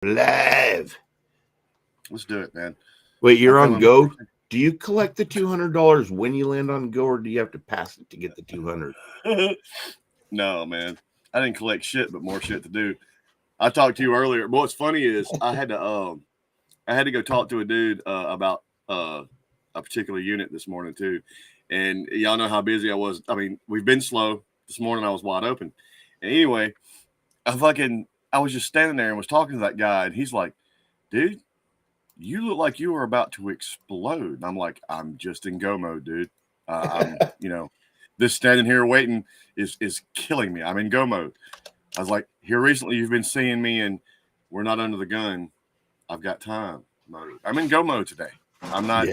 Live. Let's do it, man. Wait, you're on feeling Go? Do you collect the $200 when you land on Go, or do you have to pass it to get the 200? No, man. I didn't collect shit, but more shit to do. I talked to you earlier. But what's funny is I had to go talk to a dude about a particular unit this morning too, and y'all know how busy I was. I mean, we've been slow. This morning I was wide open, and anyway, I was just standing there and was talking to that guy, and he's like, "Dude, you look like you were about to explode." And I'm like, "I'm just in go mode, dude. This standing here waiting is killing me. I'm in go mode." I was like, "Here recently, you've been seeing me, and we're not under the gun. I've got time mode. I'm in go mode today. I'm not,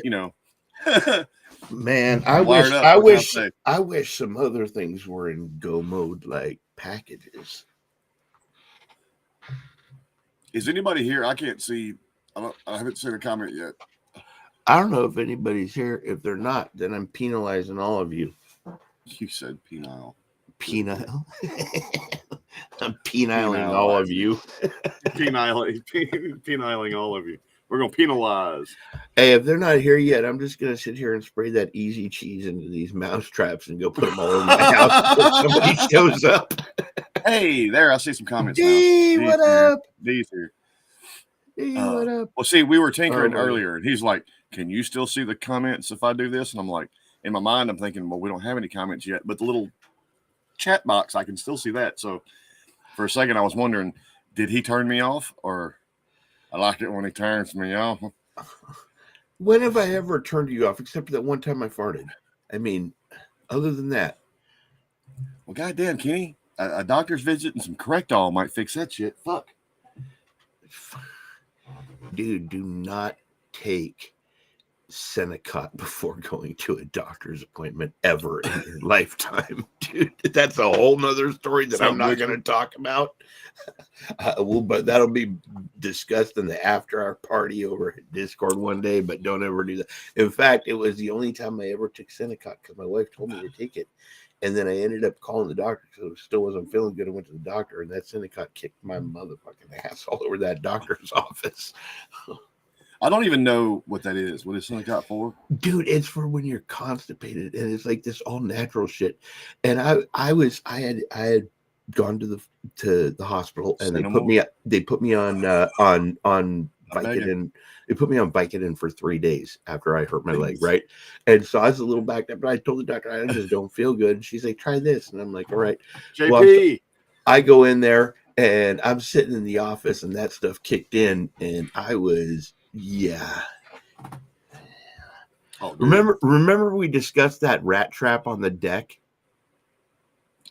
Man, wired up. I wish some other things were in Go mode, like packages. Is anybody here? I can't see. I haven't seen a comment yet. I don't know if anybody's here. If they're not, then I'm penalizing all of you. You said penile. Penile. I'm peniling all of you. Peniling all of you. We're gonna penalize. Hey, if they're not here yet, I'm just gonna sit here and spray that easy cheese into these mouse traps and go put them all over my house before somebody shows up. Hey, there! I see some comments D, now. what up? D's here. D, what up? Well, see, we were tinkering earlier, and he's like, "Can you still see the comments if I do this?" And I'm like, in my mind, I'm thinking, "Well, we don't have any comments yet, but the little chat box, I can still see that." So for a second, I was wondering, did he turn me off, or I like it when he turns me off? When have I ever turned you off, except that one time I farted? I mean, other than that. Well, goddamn, Kenny, a doctor's visit and some Correctol might fix that shit. Fuck. Dude, do not take Senecot before going to a doctor's appointment ever in your lifetime, dude. That's a whole nother story that I'm not going to talk about. But that'll be discussed in the after our party over at Discord one day, but don't ever do that. In fact, it was the only time I ever took Senecot because my wife told me to take it. And then I ended up calling the doctor because I still wasn't feeling good. I went to the doctor, and that Senecot kicked my motherfucking ass all over that doctor's office. I don't even know what that is. What is Senecot for? Dude, it's for when you're constipated, and it's like this all natural shit. And I had gone to the hospital, and they put me on Vicodin. They put me on Vicodin for 3 days after I hurt my leg, right? And so I was a little backed up, but I told the doctor I just don't feel good. And she's like, "Try this," and I'm like, "All right." JP. Well, I go in there, and I'm sitting in the office, and that stuff kicked in, and I was. Yeah. Oh, remember we discussed that rat trap on the deck?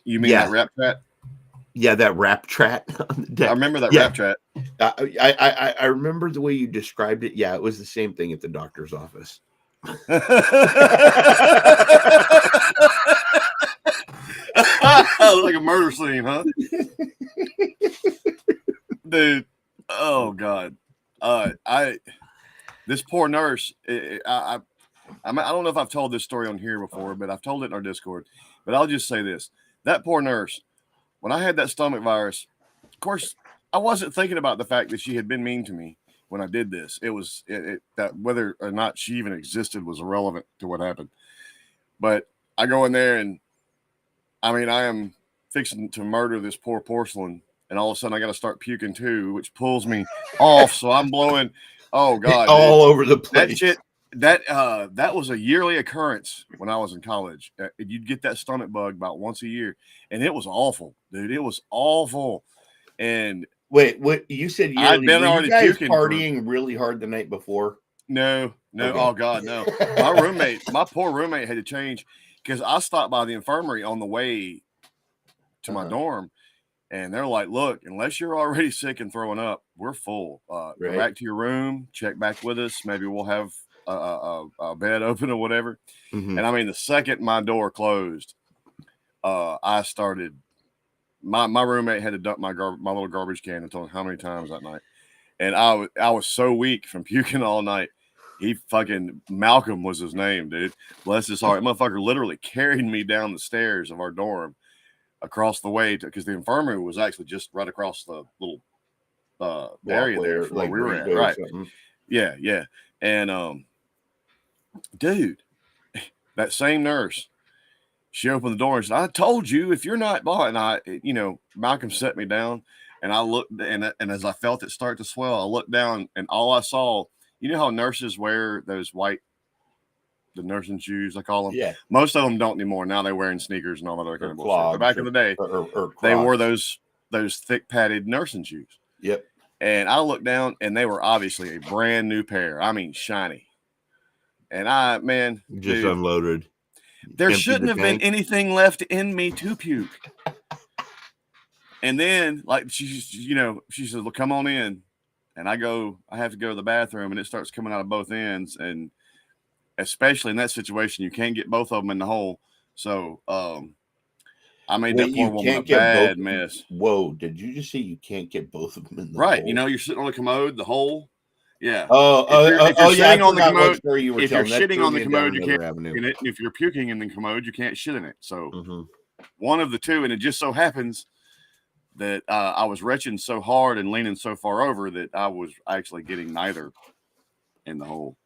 You mean that rat trap? Yeah, that rat trap on the deck. I remember that rat trap. I remember the way you described it. Yeah, it was the same thing at the doctor's office. Like a murder scene, huh? Dude. Oh God. This poor nurse. I don't know if I've told this story on here before, but I've told it in our Discord. But I'll just say this: that poor nurse. When I had that stomach virus, of course, I wasn't thinking about the fact that she had been mean to me when I did this. It was that whether or not she even existed was irrelevant to what happened. But I go in there, and I mean, I am fixing to murder this poor porcelain. And all of a sudden I got to start puking too, which pulls me off. So I'm blowing, oh God, all over the place. That shit, that was a yearly occurrence when I was in college. You'd get that stomach bug about once a year, and it was awful, dude. It was awful. And wait, what you said? Yearly, I'd been already puking, partying really hard the night before. No. Okay. Oh God, no. My poor roommate had to change because I stopped by the infirmary on the way to my dorm. And they're like, "Look, unless you're already sick and throwing up, we're full. Go back to your room, check back with us. Maybe we'll have a bed open or whatever." Mm-hmm. And I mean, the second my door closed, I started. My roommate had to dump my little garbage can and told him how many times that night. And I was so weak from puking all night. He fucking Malcolm was his name, dude. Bless his heart. Motherfucker literally carried me down the stairs of our dorm. Across the way, because the infirmary was actually just right across the little area there from like where we were at, or right? something. Yeah. And dude, that same nurse, she opened the door and said, "I told you if you're not bought." And Malcolm set me down, and I looked, and as I felt it start to swell, I looked down, and all I saw, you know how nurses wear those the nursing shoes, I call them. Yeah. Most of them don't anymore. Now they're wearing sneakers and all that other kind of bullshit. But back in the day, or they wore those thick padded nursing shoes. Yep. And I looked down, and they were obviously a brand new pair. I mean, shiny. And Just unloaded. There shouldn't have been anything left in me to puke. And then, like, she says, "Well, come on in." And I have to go to the bathroom, and it starts coming out of both ends. And especially in that situation, you can't get both of them in the hole. So I made that poor woman a bad mess. Whoa, did you just say you can't get both of them in the right, hole? You're sitting on the commode, the hole. Yeah. If you're sitting on the commode, if you're shitting on the commode, you can't in it. And if you're puking in the commode, you can't shit in it. So one of the two, and it just so happens that I was retching so hard and leaning so far over that I was actually getting neither in the hole.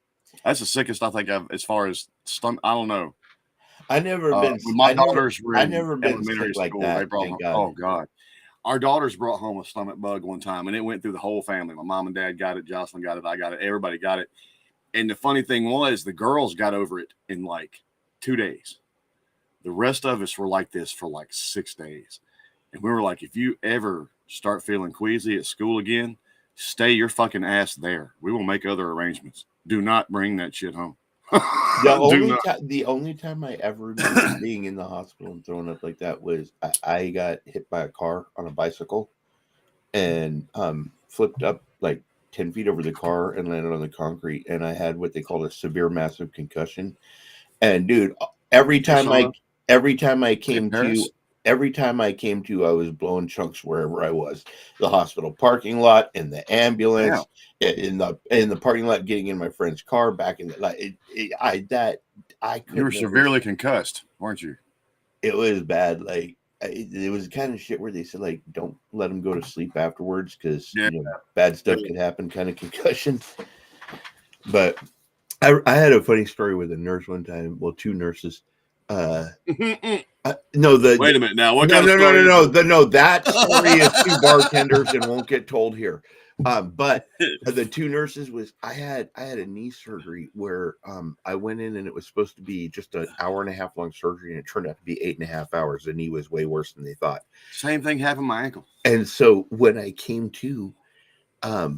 That's the sickest I think I've, as far as stomach. I don't know. I never been. My daughters were in elementary school. Like that. They brought home, oh God. Our daughters brought home a stomach bug one time, and it went through the whole family. My mom and dad got it. Jocelyn got it. I got it. Everybody got it. And the funny thing was, the girls got over it in like 2 days. The rest of us were like this for like 6 days. And we were like, if you ever start feeling queasy at school again, stay your fucking ass there. We will make other arrangements. Do not bring that shit home. The only time I ever remember being in the hospital and throwing up like that was I got hit by a car on a bicycle and flipped up like 10 feet over the car and landed on the concrete, and I had what they call a severe massive concussion. And dude, every time I came to, I was blowing chunks wherever I was. The hospital parking lot, in the ambulance, in the parking lot, getting in my friend's car, back in the you were severely concussed, weren't you? It was bad. Like, it was the kind of shit where they said, like, don't let them go to sleep afterwards because bad stuff could happen, kind of concussion. But I had a funny story with a nurse one time. Well, two nurses. Wait a minute now. What kind of story? No. That story is two bartenders and won't get told here. But the two nurses was I had a knee surgery where I went in and it was supposed to be just an hour and a half long surgery, and it turned out to be 8.5 hours. The knee was way worse than they thought. Same thing happened to my ankle. And so when I came to, I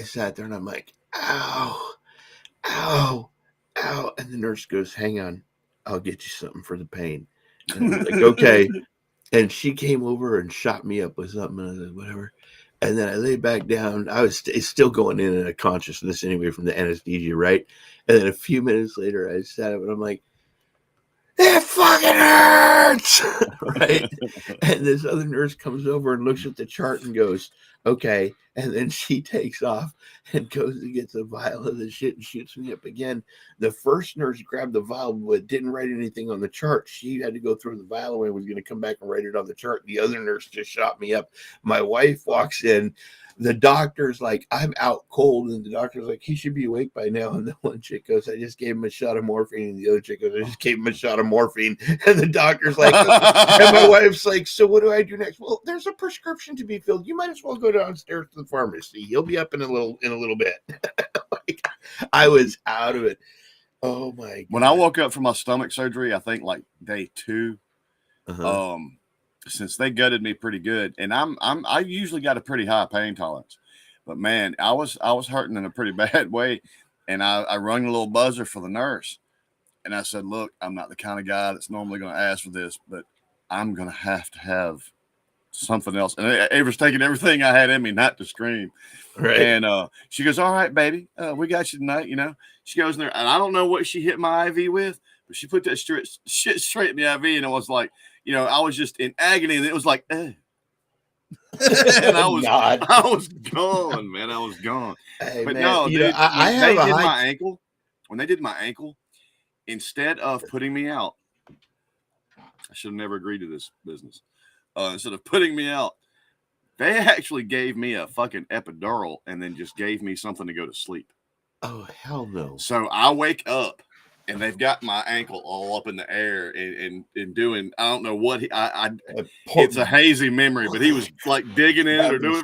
sat there and I'm like, ow, ow, ow. And the nurse goes, hang on, I'll get you something for the pain. And I was like, okay. And she came over and shot me up with something. And I said, whatever. And then I lay back down. I was still going in and a consciousness anyway from the anesthesia, right? And then a few minutes later, I sat up and I'm like, it fucking hurts, right? And this other nurse comes over and looks at the chart and goes, okay. And then she takes off and goes and gets a vial of the shit and shoots me up again. The first nurse grabbed the vial but didn't write anything on the chart. She had to go through the vial away and was going to come back and write it on the chart. The other nurse just shot me up. My wife walks in. The doctor's like, I'm out cold. And the doctor's like, he should be awake by now. And the one chick goes, I just gave him a shot of morphine. And the other chick goes, I just gave him a shot of morphine. And the doctor's like, and my wife's like, so what do I do next? Well, there's a prescription to be filled. You might as well go downstairs to the pharmacy. He'll be up in a little bit. Like, I was out of it. Oh my God. When I woke up from my stomach surgery, I think like day 2, since they gutted me pretty good, and I usually got a pretty high pain tolerance, but man, I was hurting in a pretty bad way, and I rung a little buzzer for the nurse, and I said, look, I'm not the kind of guy that's normally going to ask for this, but I'm going to have something else. And it was taking everything I had in me not to scream. Right. And she goes, all right, baby, we got you tonight. She goes in there, and I don't know what she hit my IV with, but she put that shit straight in the IV, and it was like, I was just in agony, and it was like, and I was gone, man. I was gone. Hey, but man, no, dude, when they did my ankle, instead of putting me out, I should have never agreed to this business. Instead of putting me out, They actually gave me a fucking epidural and then just gave me something to go to sleep. Oh, hell no. So I wake up and they've got my ankle all up in the air and doing, I don't know what it's a hazy memory, but he was like digging in or doing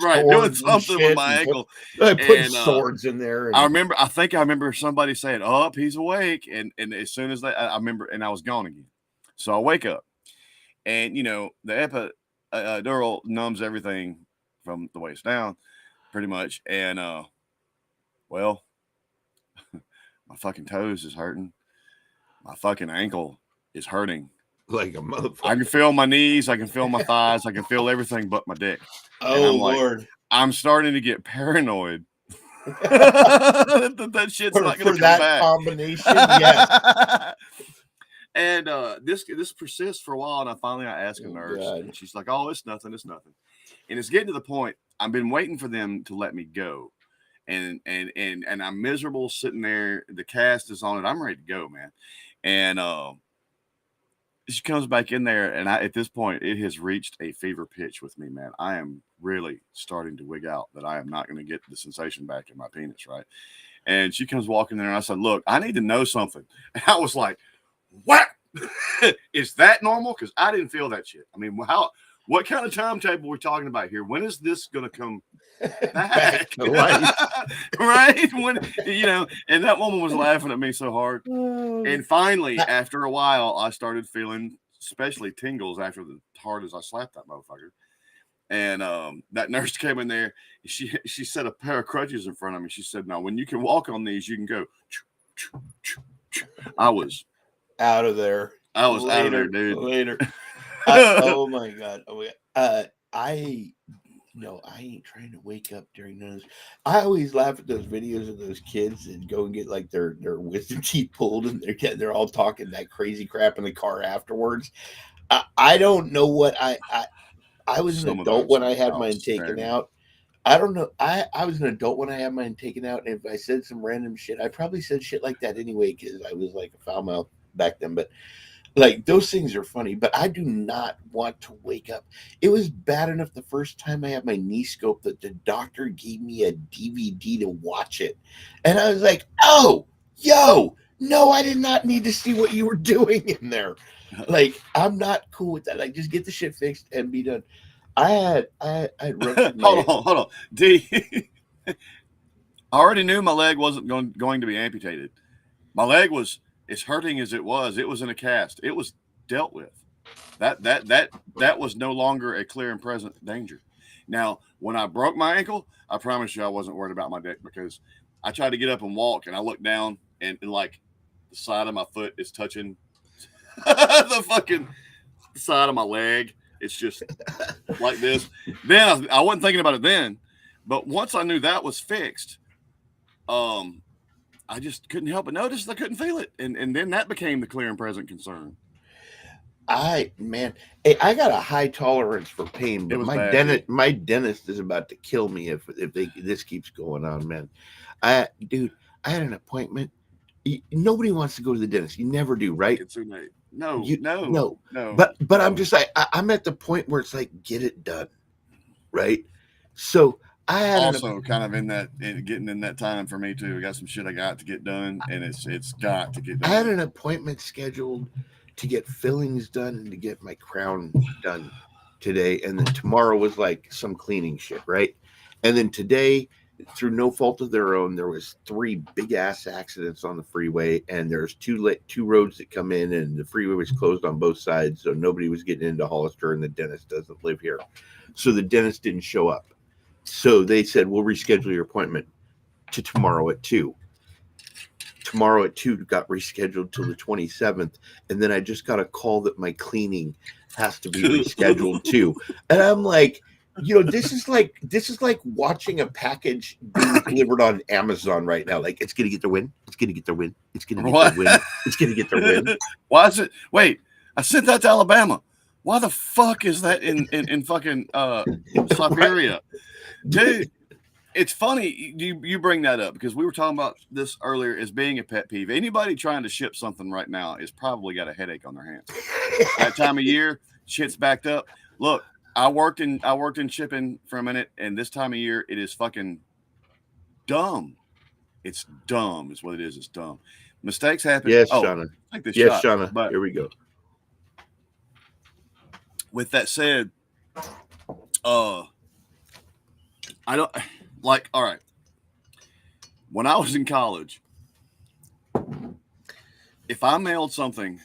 something with my ankle. Put swords in there. And I think I remember somebody saying, "Oh, he's awake." And as soon as I remember, and I was gone again. So I wake up and, the epidural numbs everything from the waist down pretty much. And, well, my fucking toes is hurting. My fucking ankle is hurting. Like a motherfucker. I can feel my knees. I can feel my thighs. I can feel everything but my dick. Oh, Lord. I'm starting to get paranoid. that shit's not going to come back. Combination, yes. And this persists for a while, and I asked a nurse, and she's like, "Oh, it's nothing, it's nothing." And it's getting to the point. I've been waiting for them to let me go, and I'm miserable sitting there. The cast is on it. I'm ready to go, man. And she comes back in there, and at this point, it has reached a fever pitch with me, man. I am really starting to wig out that I am not going to get the sensation back in my penis, right? And she comes walking in there, and I said, "Look, I need to know something." And I was like, "What? Is that normal?" Because I didn't feel that shit. I mean, what kind of timetable we're talking about here? When is this going to come back to life? Right? When, and that woman was laughing at me so hard. And finally, after a while, I started feeling especially tingles after the hard as I slapped that motherfucker. And that nurse came in there. She set a pair of crutches in front of me. She said, "Now, when you can walk on these, you can go." I was out of there. I was out of there, dude. Later. Oh my God. I ain't trying to wake up during those. I always laugh at those videos of those kids and go and get like their wisdom teeth pulled, and they're all talking that crazy crap in the car afterwards. I don't know what I was an adult when I had mine taken out. I don't know. I was an adult when I had mine taken out, and if I said some random shit, I probably said shit like that anyway because I was like a foul mouth back then. But like those things are funny. But I do not want to wake up. It was bad enough the first time I had my knee scoped that the doctor gave me a DVD to watch it, and I was like, "Oh, yo, no, I did not need to see what you were doing in there." Like, I'm not cool with that. Like, just get the shit fixed and be done. I had hold on. D, I already knew my leg wasn't going to be amputated. My leg was as hurting as it was. It was in a cast. It was dealt with. That was no longer a clear and present danger. Now, when I broke my ankle, I promise you I wasn't worried about my dick because I tried to get up and walk, and I looked down, and like the side of my foot is touching the fucking side of my leg. It's just like this. Then I wasn't thinking about it then, but once I knew that was fixed, I just couldn't help but notice I couldn't feel it, and then that became the clear and present concern. Hey, I got a high tolerance for pain, but my dentist is about to kill me if this keeps going on, man. I had an appointment. Nobody wants to go to the dentist. You never do, right? No. But I'm just like I'm at the point where it's like get it done, right? So I had also kind of getting in that time for me too. I got some shit I got to get done, and it's got to get done. I had an appointment scheduled to get fillings done and to get my crown done today, and then tomorrow was like some cleaning shit, right? And then today, through no fault of their own, there was 3 big ass accidents on the freeway, and there's two roads that come in, and the freeway was closed on both sides, so nobody was getting into Hollister, and the dentist doesn't live here, so the dentist didn't show up. So they said, "We'll reschedule your appointment to tomorrow at 2." Tomorrow at 2 got rescheduled till the 27th, and then I just got a call that my cleaning has to be rescheduled too, and I'm like, this is like watching a package being delivered on Amazon right now. Like, it's gonna get the win. It's gonna get the win. It's gonna get the win. It's gonna get the win. Why is it? Wait, I sent that to Alabama. Why the fuck is that in fucking Siberia, dude? It's funny you bring that up because we were talking about this earlier as being a pet peeve. Anybody trying to ship something right now is probably got a headache on their hands. That time of year, shit's backed up. Look. I worked in shipping for a minute, and this time of year it is fucking dumb. It's dumb, is what it is. It's dumb. Mistakes happen. Yes, Oh, Shauna. take this Yes, shot. Shauna. But Here we go. with that said, I don't like. All right, when I was in college, if I mailed something,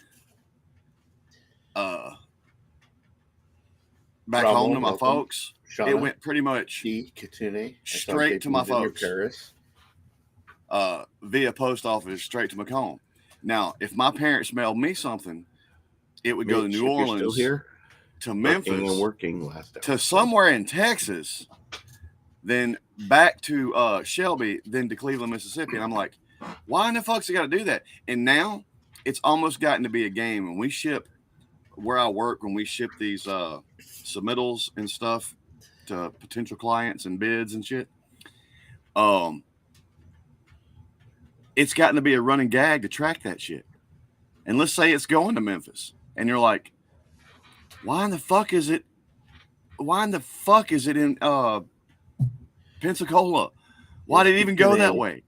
back home to my folks, Shauna, it went pretty much straight to my folks. Paris. Via post office straight to Macomb. Now, if my parents mailed me something, it would go to New Orleans, to Memphis, working last to somewhere in Texas, then back to Shelby, then to Cleveland, Mississippi. And I'm like, why in the fuck's I got to do that? And now it's almost gotten to be a game. When we ship where I work, when we ship these submittals and stuff to potential clients and bids and shit, it's gotten to be a running gag to track that shit. And let's say it's going to Memphis, and you're like, why in the fuck is it in Pensacola? Why did it even go that way?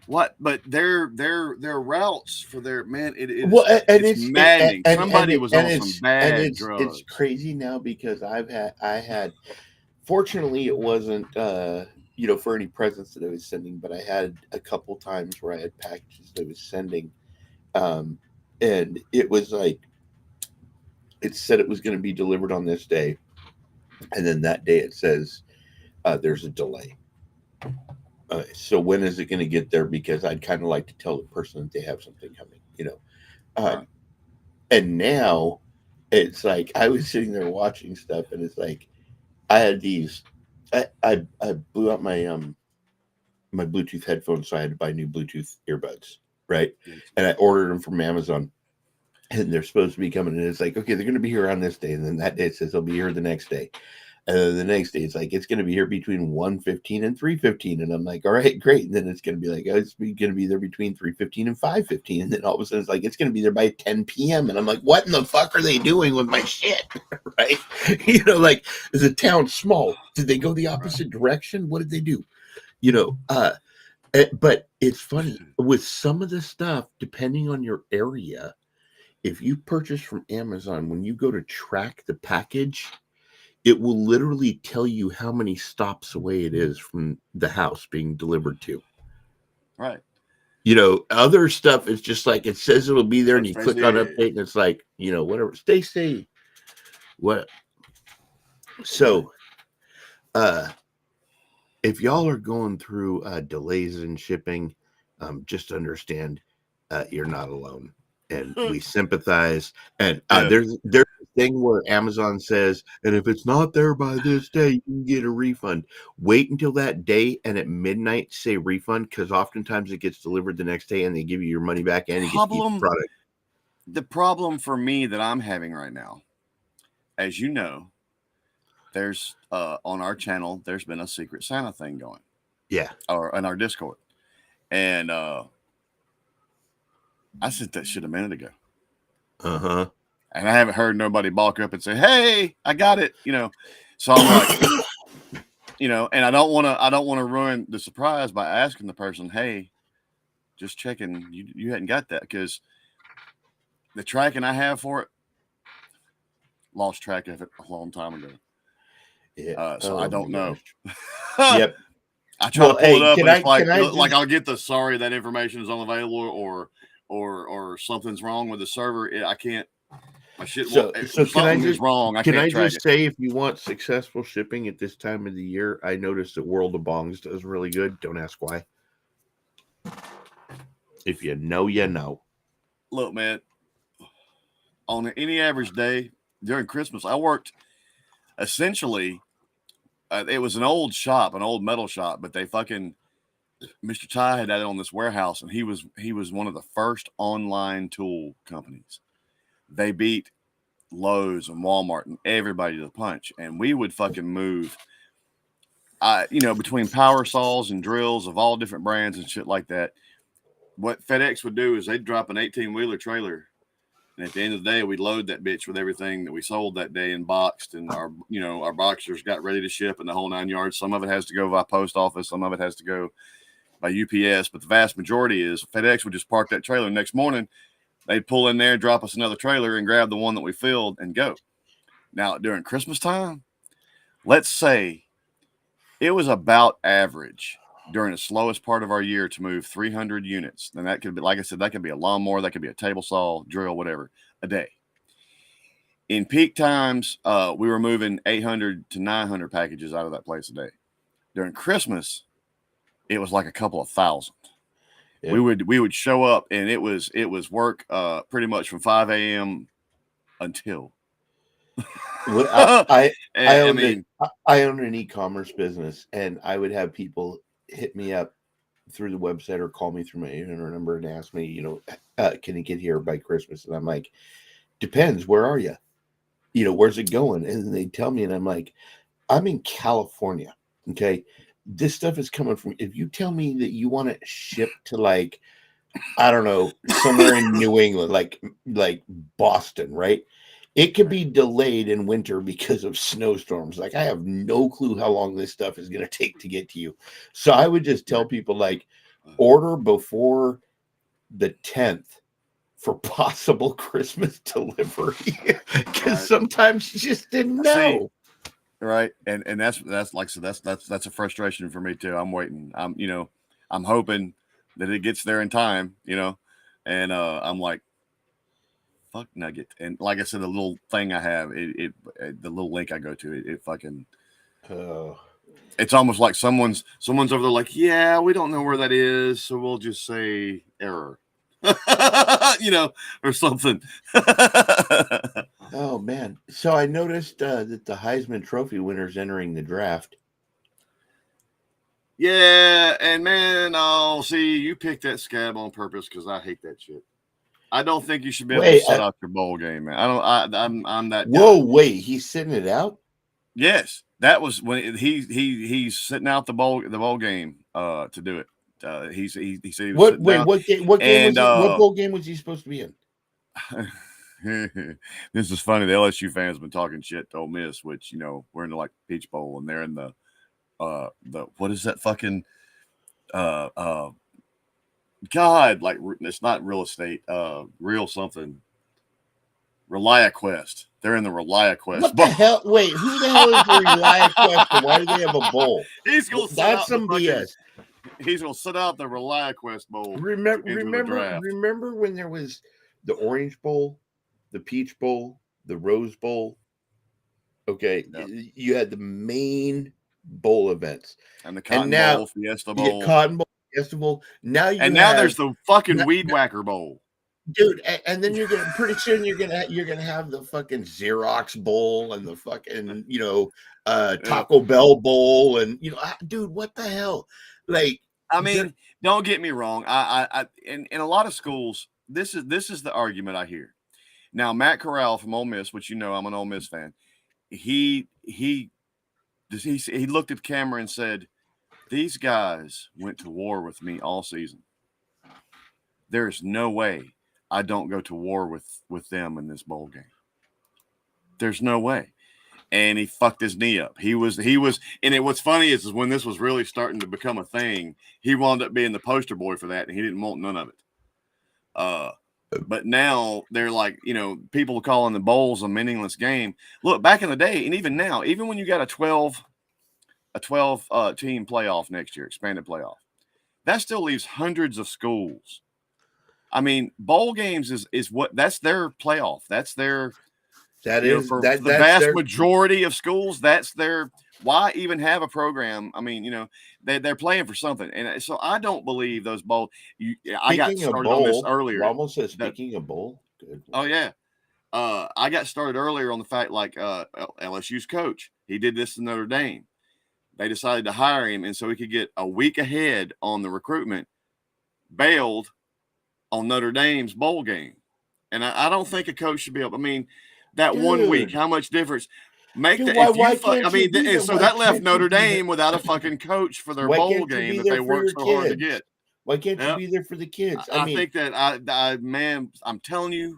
What? But their routes for their man, it's maddening. Somebody was on some bad drugs. It's crazy now because I had fortunately it wasn't for any presents that I was sending, but I had a couple times where I had packages that I was sending, and it was like it said it was going to be delivered on this day, and then that day it says there's a delay. So when is it going to get there? Because I'd kind of like to tell the person that they have something coming, Right. And now it's like I was sitting there watching stuff, and it's like I had these. I blew out my my Bluetooth headphones, so I had to buy new Bluetooth earbuds, right? And I ordered them from Amazon, and they're supposed to be coming. And it's like, okay, they're going to be here on this day, and then that day it says they'll be here the next day, and then the next day it's like it's going to be here between 1:15 and 3:15, and I'm like, all right, great. And then it's going to be like, oh, it's going to be there between 3:15 and 5:15, and then all of a sudden it's like it's going to be there by 10 p.m. and I'm like, what in the fuck are they doing with my shit? Right? Like, is the town small? Did they go the opposite direction? What did they do? But it's funny with some of the stuff, depending on your area. If you purchase from Amazon, when you go to track the package, it will literally tell you how many stops away it is from the house being delivered to. Right. Other stuff is just like it says it'll be there, and you click on update, and it's like, whatever. Stay safe. What? So, if y'all are going through delays in shipping, just understand you're not alone. And we sympathize. And there's a thing where Amazon says, and if it's not there by this day, you can get a refund. Wait until that day and at midnight say refund, because oftentimes it gets delivered the next day and they give you your money back and you get the product. The problem for me that I'm having right now, as you know, there's on our channel, there's been a Secret Santa thing going. Yeah. Or in our Discord. And I said that shit a minute ago. Uh-huh. And I haven't heard nobody balk up and say, hey, I got it. So I'm like, and I don't want to ruin the surprise by asking the person, hey, just checking, you hadn't got that, because the tracking I have for it, lost track of it a long time ago. Yeah. So I don't know. Yep. I try to pull it up, and it's like I'll get the sorry that information is unavailable, or something's wrong with the server. I can't. My shit. So can I just wrong? Can I just say, if you want successful shipping at this time of the year, I noticed that World of Bongs does really good. Don't ask why. If you know, you know. Look, man. On any average day during Christmas, I worked essentially. It was an old shop, an old metal shop, but they fucking Mr. Ty had that on this warehouse, and he was one of the first online tool companies. They beat Lowe's and Walmart and everybody to the punch, and we would fucking move, between power saws and drills of all different brands and shit like that. What FedEx would do is they'd drop an 18-wheeler trailer And at the end of the day, we load that bitch with everything that we sold that day and boxed, and our boxers got ready to ship in the whole 9 yards. Some of it has to go by post office, some of it has to go by UPS, but the vast majority is FedEx would just park that trailer. Next morning, they'd pull in there, drop us another trailer, and grab the one that we filled and go. Now, during Christmas time, let's say it was about average during the slowest part of our year to move 300 units. And that could be, like I said, that could be a lawnmower, that could be a table saw, drill, whatever, a day. In peak times, we were moving 800 to 900 packages out of that place a day. During Christmas, it was like a couple of thousand. Yep. We would show up, and it was work pretty much from 5 a.m. until. I own an e-commerce business, and I would have people hit me up through the website or call me through my 800 number and ask me, can you get here by Christmas? And I'm like, depends. Where are you? Where's it going? And they tell me, and I'm like, I'm in California. Okay. This stuff is coming from, if you tell me that you want it shipped to like, I don't know, somewhere in New England, like Boston, right? It could be delayed in winter because of snowstorms. Like, I have no clue how long this stuff is going to take to get to you. So I would just tell people, like, order before the 10th for possible Christmas delivery. Because sometimes you just didn't know. Right. And that's like, so that's a frustration for me too. I'm waiting. I'm hoping that it gets there in time, and I'm like, fuck Nugget. And like I said, the little thing I have, the little link I go to, it fucking, it's almost like someone's over there like, yeah, we don't know where that is, so we'll just say error, or something. Oh man. So I noticed that the Heisman Trophy winner's entering the draft. Yeah, and man, see, you picked that scab on purpose because I hate that shit. I don't think you should be able to sit out your bowl game, man. I'm that guy. Whoa, wait, he's sitting it out? Yes, that was when he's sitting out the bowl game to do it. He said he was what bowl game was he supposed to be in? This is funny. The LSU fans have been talking shit to Ole Miss, which we're in the like Peach Bowl, and they're in the what is that fucking God, like, it's not real estate, real something. ReliaQuest. They're in the ReliaQuest. What the hell? Wait, who the hell is the ReliaQuest? And why do they have a bowl? He's gonna That's some BS. He's gonna sit out the ReliaQuest bowl. Remember when there was the Orange Bowl, the Peach Bowl, the Rose Bowl? Okay, yep. You had the main bowl events, and the Cotton Bowl, Fiesta Bowl, Cotton Bowl, Fiesta Bowl. Now there's the fucking Weed Whacker Bowl, dude. And then pretty soon you're gonna have the fucking Xerox Bowl and the fucking Taco Bell Bowl, and dude, what the hell? Like, I mean, don't get me wrong. I in a lot of schools, this is the argument I hear. Now, Matt Corral from Ole Miss, which I'm an Ole Miss fan. He looked at the camera and said, "These guys went to war with me all season. There's no way I don't go to war with them in this bowl game. There's no way." And he fucked his knee up. He was, and what's funny is when this was really starting to become a thing, he wound up being the poster boy for that, and he didn't want none of it. But now they're like, people calling the bowls a meaningless game. Look, back in the day, and even now, even when you got a 12 team playoff next year, expanded playoff, that still leaves hundreds of schools. I mean, bowl games is what, that's their playoff. That's their, the vast majority of schools. That's their, why even have a program? I mean, they're playing for something. And so I don't believe those bowl. I got started on this earlier. Almost said speaking of bowl. Good. Oh yeah. I got started earlier on the fact, like, LSU's coach, he did this in Notre Dame. They decided to hire him, and so he could get a week ahead on the recruitment, bailed on Notre Dame's bowl game. And I don't think a coach should be able. I mean, that 1 week, how much difference? Make that. So that left Notre Dame without a fucking coach for their bowl game that they worked so hard to get. Why can't you Yep. be there for the kids? I mean, think that man, I'm telling you,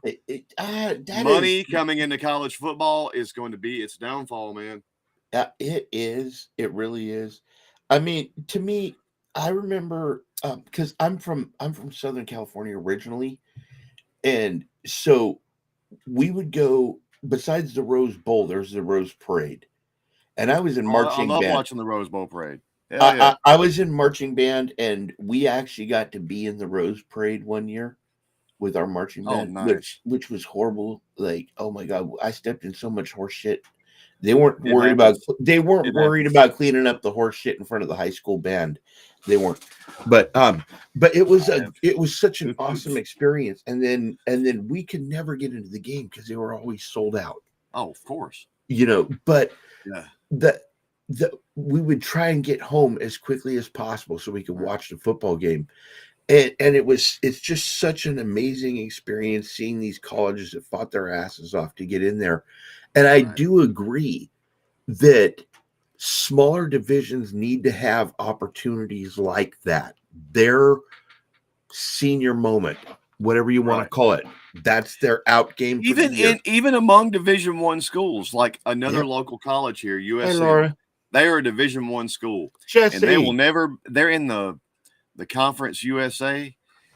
money coming into college football is going to be its downfall, man. It is. It really is. I mean, to me, I remember because I'm from Southern California originally, and so we would go. Besides the Rose Bowl, there's the Rose Parade, and I was in I marching love band. watching the Rose Bowl parade. Hell yeah. I was in marching band, and we actually got to be in the Rose Parade one year with our marching band, nice. which was horrible. Like, oh my God, I stepped in so much horse shit. They weren't worried happens. worried about cleaning up the horse shit in front of the high school band. They weren't. But it was such an awesome experience. And then we could never get into the game because they were always sold out. Oh, of course. But yeah. We would try and get home as quickly as possible so we could watch the football game. And it's just such an amazing experience seeing these colleges that fought their asses off to get in there. And I do agree that smaller divisions need to have opportunities like that. Their senior moment, whatever you want to call it, that's their out game. Even among Division I schools, like another local college here, USC. Hey, Laura. They are a Division I school, and they will never. They're in the Conference USA.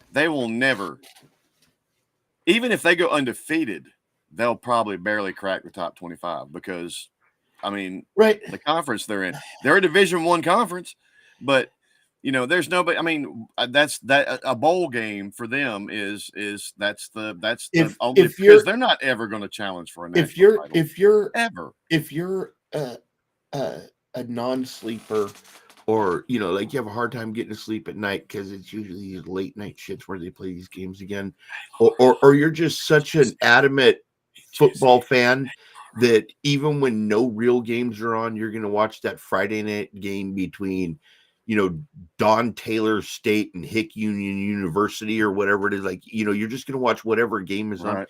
They will never, even if they go undefeated, they'll probably barely crack the top 25 because, I mean, the conference they're in, they're a Division I conference, but there's nobody. I mean, that's a bowl game for them is that's the only because they're not ever going to challenge for a national title. If you're a non-sleeper, or like you have a hard time getting to sleep at night because it's usually these late night shits where they play these games again, or you're just such an adamant football fan that even when no real games are on, you're going to watch that Friday night game between Don Taylor State and Hick Union University or whatever it is. Like, you're just going to watch whatever game is on.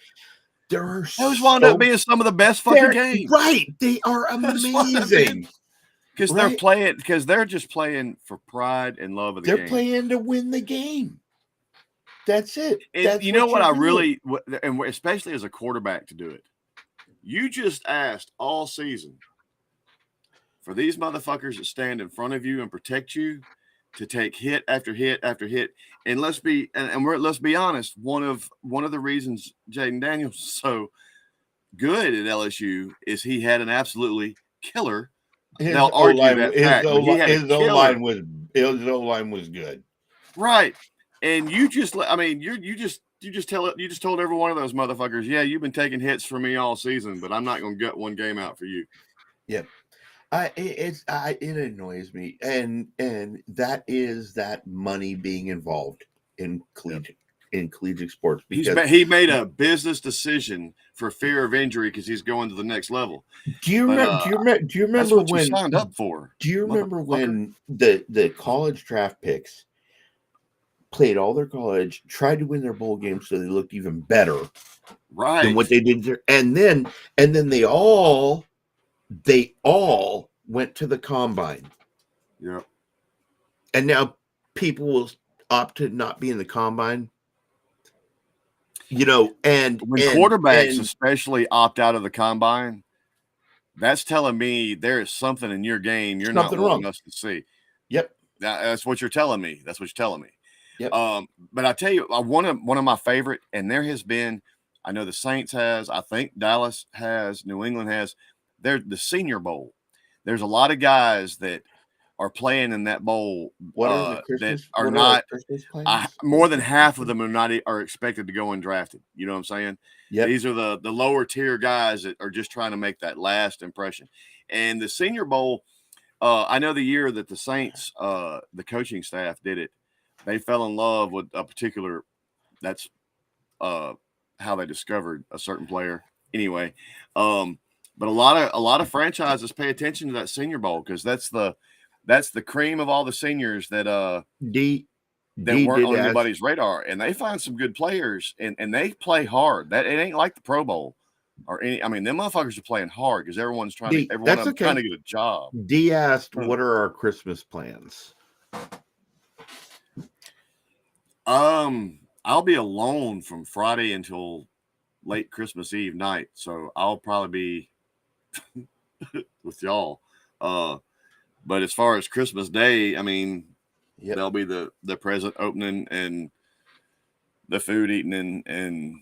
There are those wound up being some of the best fucking games. Right. They are amazing. Because they're just playing for pride and love of the game. They're playing to win the game. That's it. And you know what I really, and especially as a quarterback to do it, you just asked all season for these motherfuckers that stand in front of you and protect you to take hit after hit after hit. And let's be honest, one of the reasons Jaden Daniels is so good at LSU is he had an absolutely killer. They'll argue that fact. His O-line was good. Right. And you just told every one of those motherfuckers, yeah, you've been taking hits for me all season, but I'm not going to gut one game out for you. Yep. It annoys me. And that is that money being involved in collegiate sports. Because he made a business decision for fear of injury because he's going to the next level. Do you remember when you signed up for? Do you remember when the college draft picks played all their college, tried to win their bowl games so they looked even better than what they did there, and then they all went to the combine. Yeah. And now people will opt to not be in the combine. And when quarterbacks especially opt out of the combine, that's telling me there is something in your game you're not wanting us to see. Yep. That's what you're telling me. Yep. But I tell you, one of my favorite, and there has been, I know the Saints has, I think Dallas has, New England has, they're the Senior Bowl. There's a lot of guys that are playing in that bowl more than half of them are expected to go undrafted. You know what I'm saying? Yeah. These are the lower tier guys that are just trying to make that last impression. And the Senior Bowl, I know the year that the Saints, the coaching staff did it, they fell in love with a particular, that's how they discovered a certain player. Anyway, but a lot of franchises pay attention to that Senior Bowl because that's the cream of all the seniors that weren't on anybody's radar, and they find some good players and they play hard. That it ain't like the Pro Bowl or any. I mean, them motherfuckers are playing hard because everyone's trying to get a job. D asked, "What are our Christmas plans?" I'll be alone from Friday until late Christmas Eve night, so I'll probably be with y'all. But as far as Christmas Day, I mean, there'll be the present opening and the food eating, and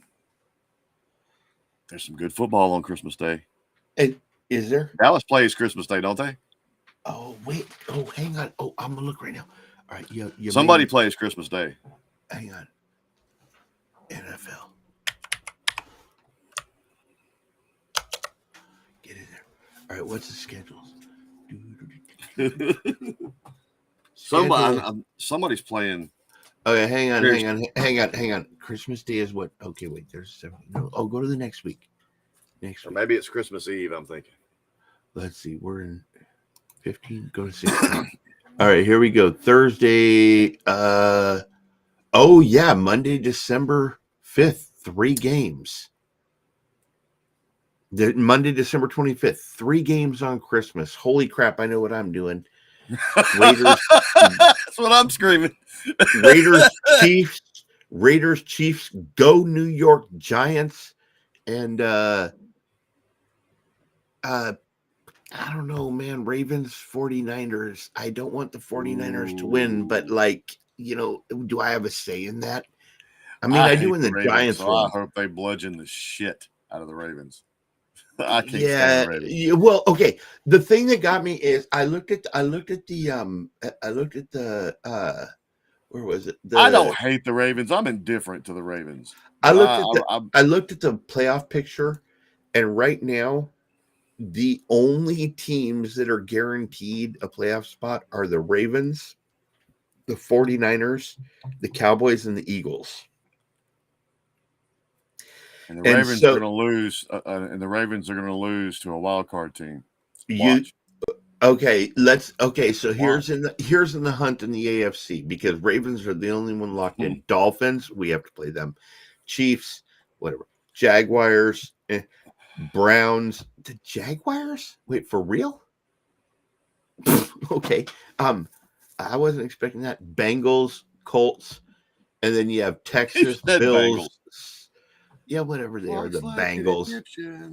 there's some good football on Christmas Day. And is there? Dallas plays Christmas Day, don't they? Oh wait. Oh, hang on. Oh, I'm gonna look right now. All right, Somebody plays Christmas Day. Hang on. NFL. Get in there. All right, what's the schedules? Somebody's playing. Okay, hang on. Christmas Day is what? Okay, wait. There's 7. No, go to the next week. Or maybe it's Christmas Eve. I'm thinking. Let's see. We're in 15. Go to 16. All right, here we go. Thursday. Oh yeah, Monday, December 5th. 3 games. Monday, December 25th. 3 games on Christmas. Holy crap! I know what I'm doing. Raiders. That's what I'm screaming. Raiders, Chiefs, go New York Giants, and I don't know, man. Ravens, 49ers. I don't want the 49ers to win, but do I have a say in that? I mean, I do in the Giants. So I hope they bludgeon the shit out of the Ravens. I can't stand the Ravens. Yeah, well, okay. The thing that got me is I looked at the where was it? I don't hate the Ravens. I'm indifferent to the Ravens. I looked at the playoff picture, and right now, the only teams that are guaranteed a playoff spot are the Ravens, the 49ers, the Cowboys, and the Eagles. And the Ravens are going to lose. And the Ravens are going to lose to a wild card team. Watch. So here's in the hunt in the AFC, because Ravens are the only one locked in. Dolphins, we have to play them. Chiefs, whatever. Jaguars, Browns. The Jaguars? Wait, for real? Okay. I wasn't expecting that. Bengals, Colts, and then you have Texas, Bills. Bengals. Yeah, whatever they are, the Bengals.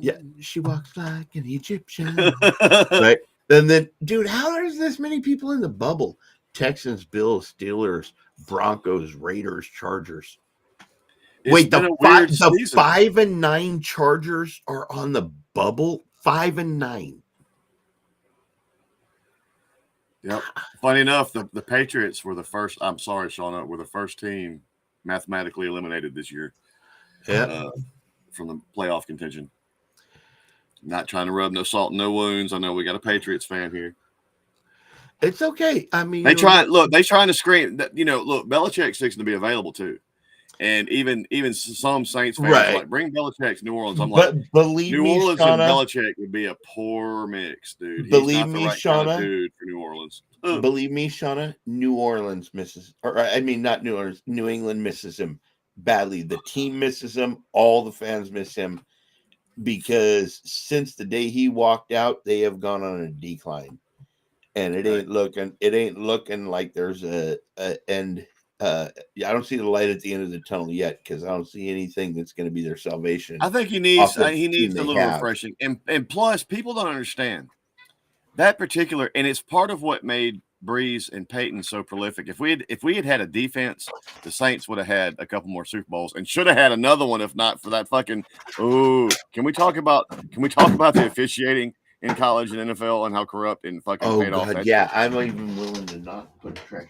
Yeah, she walks like an Egyptian. Right? And then, dude, how there's this many people in the bubble? Texans, Bills, Steelers, Broncos, Raiders, Chargers. Wait, the 5-9 Chargers are on the bubble? 5-9. Yep. Funny enough, the Patriots were the first. I'm sorry, Shauna, were the first team mathematically eliminated this year. Yeah. From the playoff contention. Not trying to rub no salt in no wounds. I know we got a Patriots fan here. It's okay. I mean, they trying to scream that, look, Belichick's fixing to be available too. And even some Saints fans are like, bring Belichick to New Orleans. I'm like, New Orleans and Belichick would be a poor mix, dude. He's not the right kind of dude for New Orleans. Believe me, Shauna, New Orleans misses, not New Orleans, New England misses him badly. The team misses him. All the fans miss him, because since the day he walked out, they have gone on a decline, and it ain't looking like there's a end. I don't see the light at the end of the tunnel yet, because I don't see anything that's going to be their salvation. I think he needs a little refreshing, and plus, people don't understand that particular, and it's part of what made Breeze and Peyton so prolific. If we had a defense, the Saints would have had a couple more Super Bowls and should have had another one if not for that fucking. Can we talk about the officiating in college and NFL and how corrupt and fucking paid off? Yeah, I'm even willing to not put a track.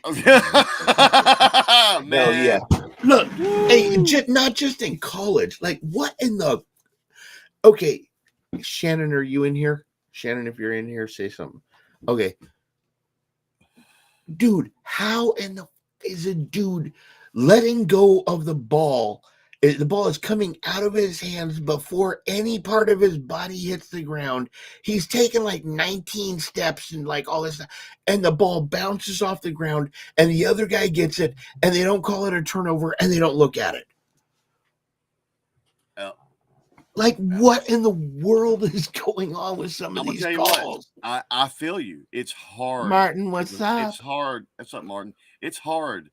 Man. No, yeah. Look, hey, not just in college. Like, what in the? Okay, Shannon, are you in here? Shannon, if you're in here, say something. Okay. Dude, how in the is a dude letting go of the ball? The ball is coming out of his hands before any part of his body hits the ground. He's taken like 19 steps and like all this stuff, and the ball bounces off the ground, and the other guy gets it, and they don't call it a turnover, and they don't look at it. Like, what in the world is going on with some of these calls? I feel you. It's hard. Martin, what's up? It's hard. What's up, Martin? It's hard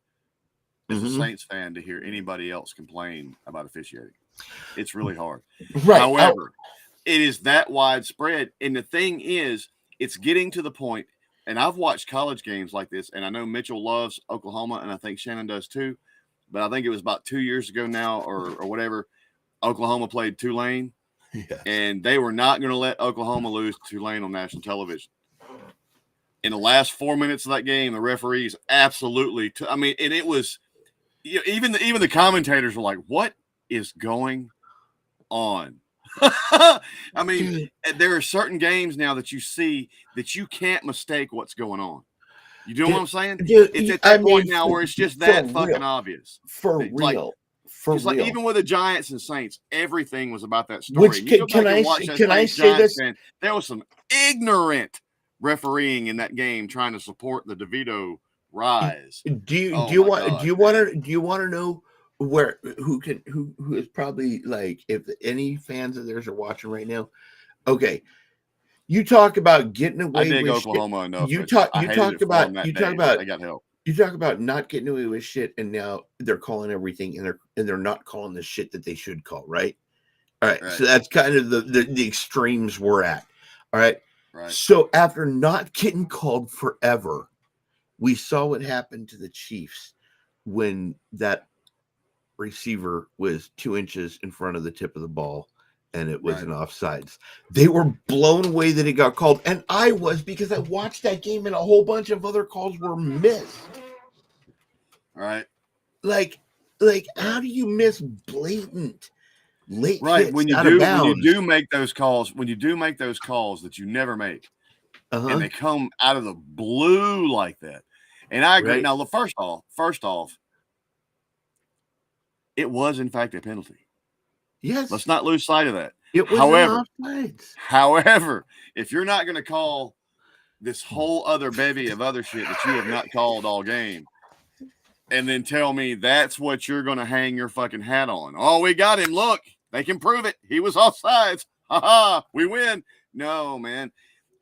as a Saints fan to hear anybody else complain about officiating. It's really hard. Right. However, it is that widespread. And the thing is, it's getting to the point, and I've watched college games like this, and I know Mitchell loves Oklahoma, and I think Shannon does too. But I think it was about 2 years ago now or whatever, Oklahoma played Tulane, and they were not going to let Oklahoma lose to Tulane on national television. In the last 4 minutes of that game, the referees absolutely and it was even the commentators were like, what is going on? I mean, there are certain games now that you see that you can't mistake what's going on. You know what I'm saying? It's at that point now where it's just that fucking obvious. For real. Like even with the Giants and Saints, everything was about that story. Which can I say this? There was some ignorant refereeing in that game trying to support the DeVito rise. Do you want to know who is probably, like, if any fans of theirs are watching right now? Okay, you talk about getting away. I dig with Oklahoma shit. enough. You talk about I got help. You talk about not getting away with shit, and now they're calling everything, and they're not calling the shit that they should call, right? All right. So that's kind of the extremes we're at. All right. Right. So after not getting called forever, we saw what happened to the Chiefs when that receiver was 2 inches in front of the tip of the ball and it was an offsides. They were blown away that it got called. And I was, because I watched that game and a whole bunch of other calls were missed. Right. Like how do you miss blatant late hits when you do make those calls that you never make, and they come out of the blue like that? And I agree. Right. Now, first off, it was in fact a penalty. Yes. Let's not lose sight of that. It was however, if you're not going to call this whole other bevy of other shit that you have not called all game, and then tell me that's what you're going to hang your fucking hat on. Oh, we got him. Look, they can prove it. He was offsides. Ha ha. We win. No, man.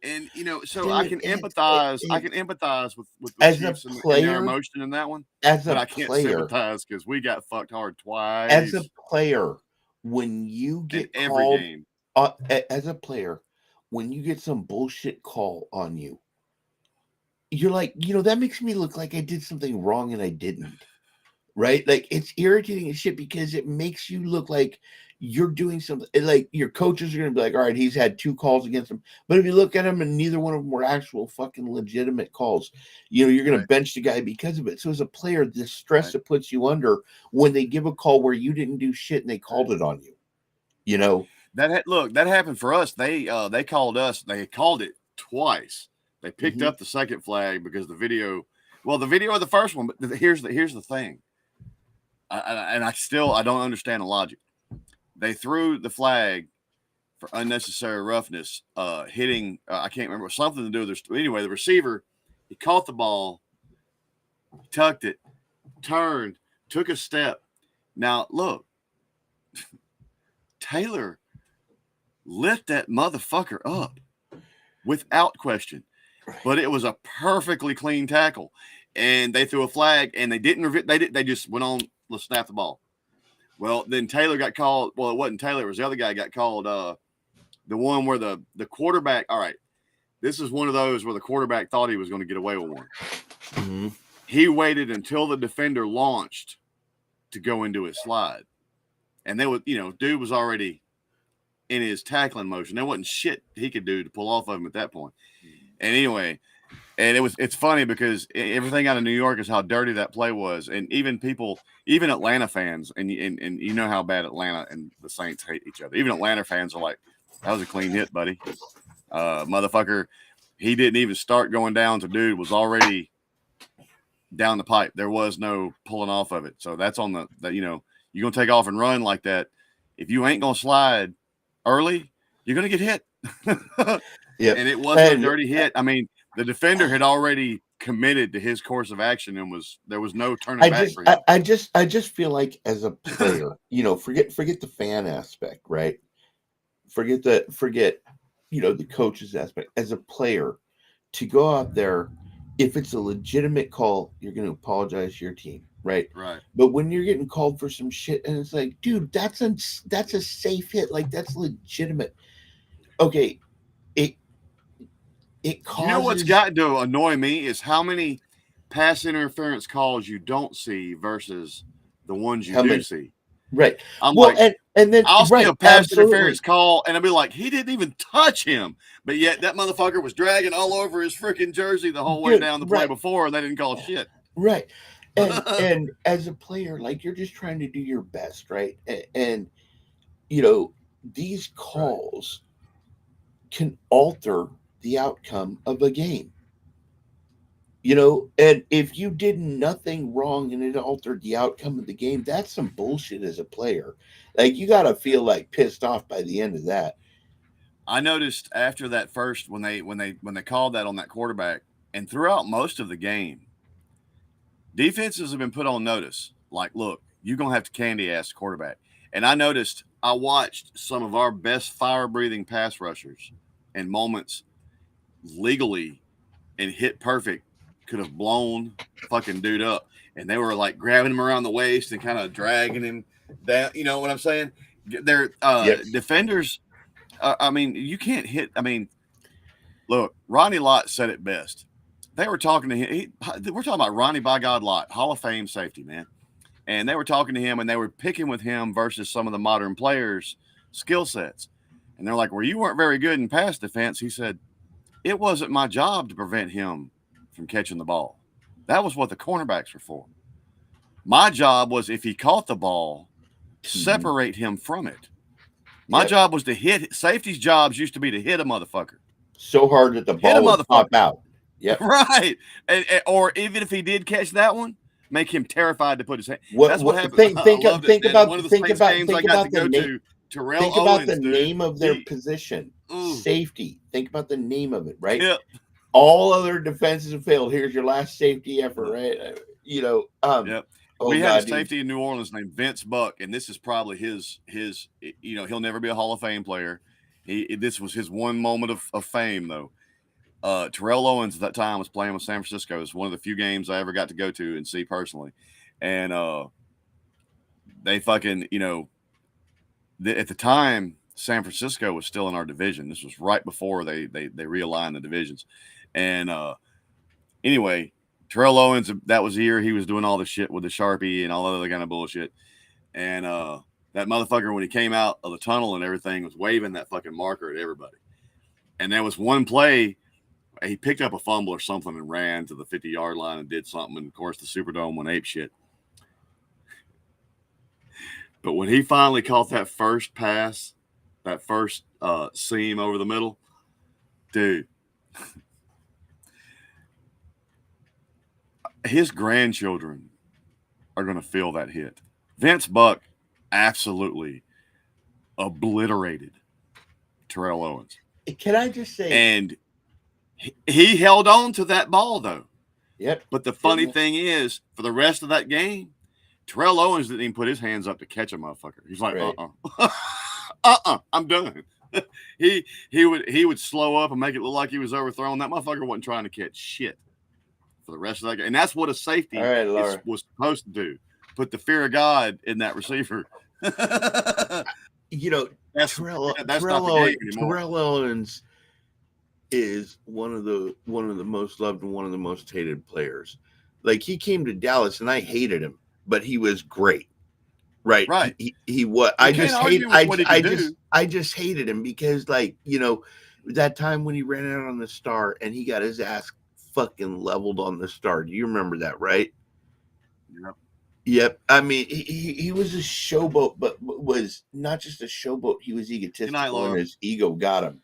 And so I can empathize. I can empathize with the Chiefs and their emotion in that one. But I can't sympathize because we got fucked hard twice. As a player, when you get called, every game, as a player, when you get some bullshit call on you, you're like, that makes me look like I did something wrong and I didn't. Right? Like, it's irritating as shit because it makes you look like you're doing something. Like, your coaches are going to be like, all right, he's had 2 calls against him. But if you look at him and neither one of them were actual fucking legitimate calls, you're going to bench the guy because of it. So as a player, the stress it puts you under when they give a call where you didn't do shit and they called it on you, that happened for us. They called us. They called it twice. They picked up the second flag because the video of the first one. But here's the thing. I don't understand the logic. They threw the flag for unnecessary roughness, hitting. I can't remember, something to do with this. Anyway, the receiver, he caught the ball, tucked it, turned, took a step. Now look, Taylor lit that motherfucker up without question. But it was a perfectly clean tackle, and they threw a flag, and they didn't. They just went on. Let's snap the ball. Well, then Taylor got called. Well, it wasn't Taylor. It was the other guy got called. The one where the quarterback. All right, this is one of those where the quarterback thought he was going to get away with one. Mm-hmm. He waited until the defender launched to go into his slide, and they would, dude was already in his tackling motion. There wasn't shit he could do to pull off of him at that point. And anyway, it's funny because everything out of New York is how dirty that play was. And even Atlanta fans, and you know how bad Atlanta and the Saints hate each other. Even Atlanta fans are like, that was a clean hit, buddy. Motherfucker, he didn't even start going down. So dude was already down the pipe. There was no pulling off of it. So that's on you're going to take off and run like that. If you ain't going to slide early, you're going to get hit. Yeah, and it wasn't a dirty hit. I mean, the defender had already committed to his course of action, and there was no turning back for him. I just feel like as a player, forget the fan aspect, right? Forget the coaches aspect. As a player, to go out there, if it's a legitimate call, you're going to apologize to your team, right? Right. But when you're getting called for some shit, and it's like, dude, that's a safe hit, like that's legitimate. Okay, it You know what's causes. gotten to annoy me is how many pass interference calls you don't see versus the ones you How do many? see. Right. I'm Well, like, and then I'll see right, a pass interference absolutely. call and I'll be like, he didn't even touch him. But yet that motherfucker was dragging all over his freaking jersey the whole way Dude, down the play right, before and they didn't call shit. right. And as a player, like you're just trying to do your best, right? And you know, these Right. calls can alter the outcome of a game. And if you did nothing wrong and it altered the outcome of the game, that's some bullshit as a player. Like you got to feel like pissed off by the end of that. I noticed after that first when they called that on that quarterback and throughout most of the game, defenses have been put on notice. Like, look, you're gonna have to candy ass the quarterback. And I watched some of our best fire breathing pass rushers in moments legally and hit perfect could have blown fucking dude up. And they were like grabbing him around the waist and kind of dragging him down. You know what I'm saying? They're Yep. defenders. I mean, you can't hit. I mean, look, Ronnie Lott said it best. They were talking to him. We're talking about Ronnie by God Lott, Hall of Fame safety, man. And they were talking to him and they were picking with him versus some of the modern players' skill sets. And they're like, well, you weren't very good in pass defense. He said, it wasn't my job to prevent him from catching the ball. That was what the cornerbacks were for. My job was if he caught the ball, separate him from it. My Yep. job was to hit. Safety's jobs used to be to hit a motherfucker. So hard that the Hit a ball would pop motherfucker. out. Yep. Right. Or even if he did catch that one, make him terrified to put his hand. That's what What happened. think I think of loved it, think man. about One of the think Saints about games I think got to about the go name to, Terrell think about the Owens, dude. name of their position. Ooh. Safety. Think about the name of it, right? Yep. All other defenses have failed. Here's your last safety effort, right? Yep. Oh We had God, a safety in New Orleans named Vince Buck, and this is probably his. He'll never be a Hall of Fame player. This was his one moment of fame, though. Terrell Owens at that time was playing with San Francisco. It was one of the few games I ever got to go to and see personally. And they fucking, at the time, San Francisco was still in our division. This was right before they realigned the divisions. And anyway, Terrell Owens, that was the year he was doing all the shit with the Sharpie and all that other kind of bullshit. And that motherfucker, when he came out of the tunnel and everything, was waving that fucking marker at everybody. And there was one play, he picked up a fumble or something and ran to the 50-yard line and did something. And, of course, the Superdome went ape shit. But when he finally caught that first pass, that first seam over the middle, dude, his grandchildren are going to feel that hit. Vince Buck absolutely obliterated Terrell Owens. can I just say? And he held on to that ball, though. Yep. But the funny thing is, for the rest of that game, Terrell Owens didn't even put his hands up to catch a motherfucker. He's like, right. I'm done. he would slow up and make it look like he was overthrown. That motherfucker wasn't trying to catch shit for the rest of that game. And that's what a safety was supposed to do. Put the fear of God in that receiver. Terrell Owens is one of the most loved and one of the most hated players. Like he came to Dallas and I hated him, but he was great. Right. He was. I just hated him because, like, that time when he ran out on the star and he got his ass fucking leveled on the star. Do you remember that, right? Yep. I mean, he was a showboat, but was not just a showboat. He was egotistical and his ego got him.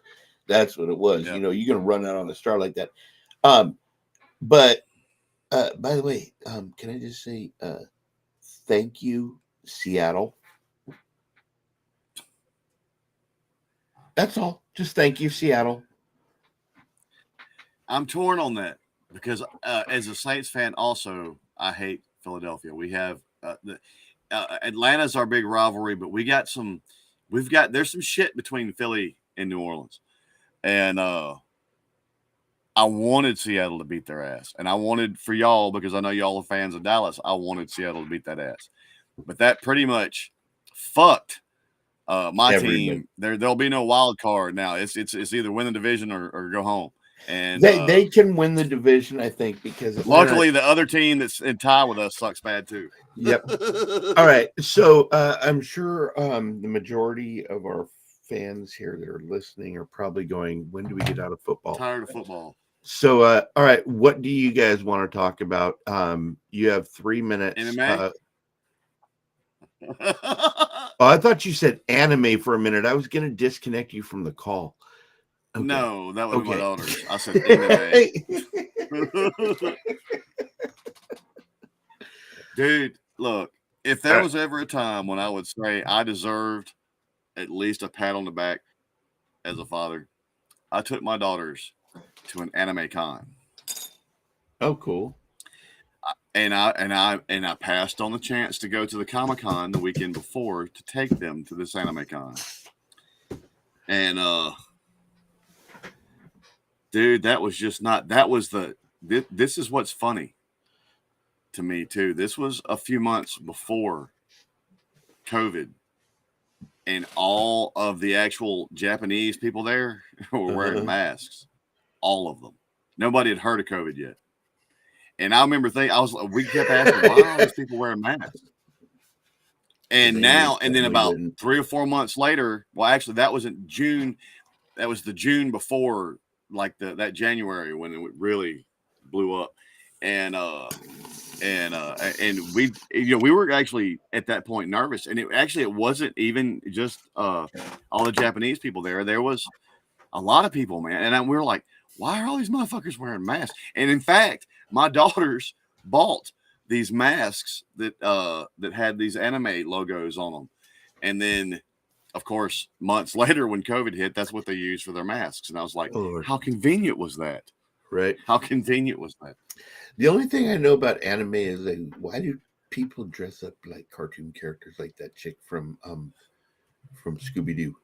That's what it was. Yep. You're going to run out on the star like that. But by the way, can I just say thank you, Seattle? That's all. Just thank you, Seattle. I'm torn on that because as a Saints fan, also, I hate Philadelphia. We have Atlanta's our big rivalry, but there's some shit between Philly and New Orleans. And I wanted Seattle to beat their ass, and I wanted for y'all, because I know y'all are fans of Dallas, I wanted Seattle to beat that ass. But that pretty much fucked my team. There'll be no wild card now. It's either win the division or go home. And they can win the division, I think, because luckily the other team that's in tie with us sucks bad too. Yep. All right. So I'm sure the majority of our fans here that are listening are probably going, when do we get out of football? Tired of football. So all right, what do you guys want to talk about? You have 3 minutes. Anime? Oh, I thought you said anime for a minute. I was going to disconnect you from the call. Okay. No, that was my daughters. I said anime. Dude, look, if there was ever a time when I would say I deserved at least a pat on the back as a father, I took my daughters to an anime con. Oh, cool. And I passed on the chance to go to the Comic-Con the weekend before to take them to this anime con. And dude, that was just not, that was this is what's funny to me too. This was a few months before COVID, and all of the actual Japanese people there were wearing masks. All of them. Nobody had heard of COVID yet. And I remember we kept asking, why are all these people wearing masks? And now, and then about 3 or 4 months later, well, actually, that was in June. That was the June before, like that January when it really blew up. And we, we were actually at that point nervous. And it wasn't even just all the Japanese people there. There was a lot of people, man. And we were like, why are all these motherfuckers wearing masks? And in fact, my daughters bought these masks that had these anime logos on them. And then, of course, months later when COVID hit, that's what they used for their masks. And I was like, how convenient was that? Right. How convenient was that? The only thing I know about anime is, like, why do people dress up like cartoon characters, like that chick from Scooby-Doo?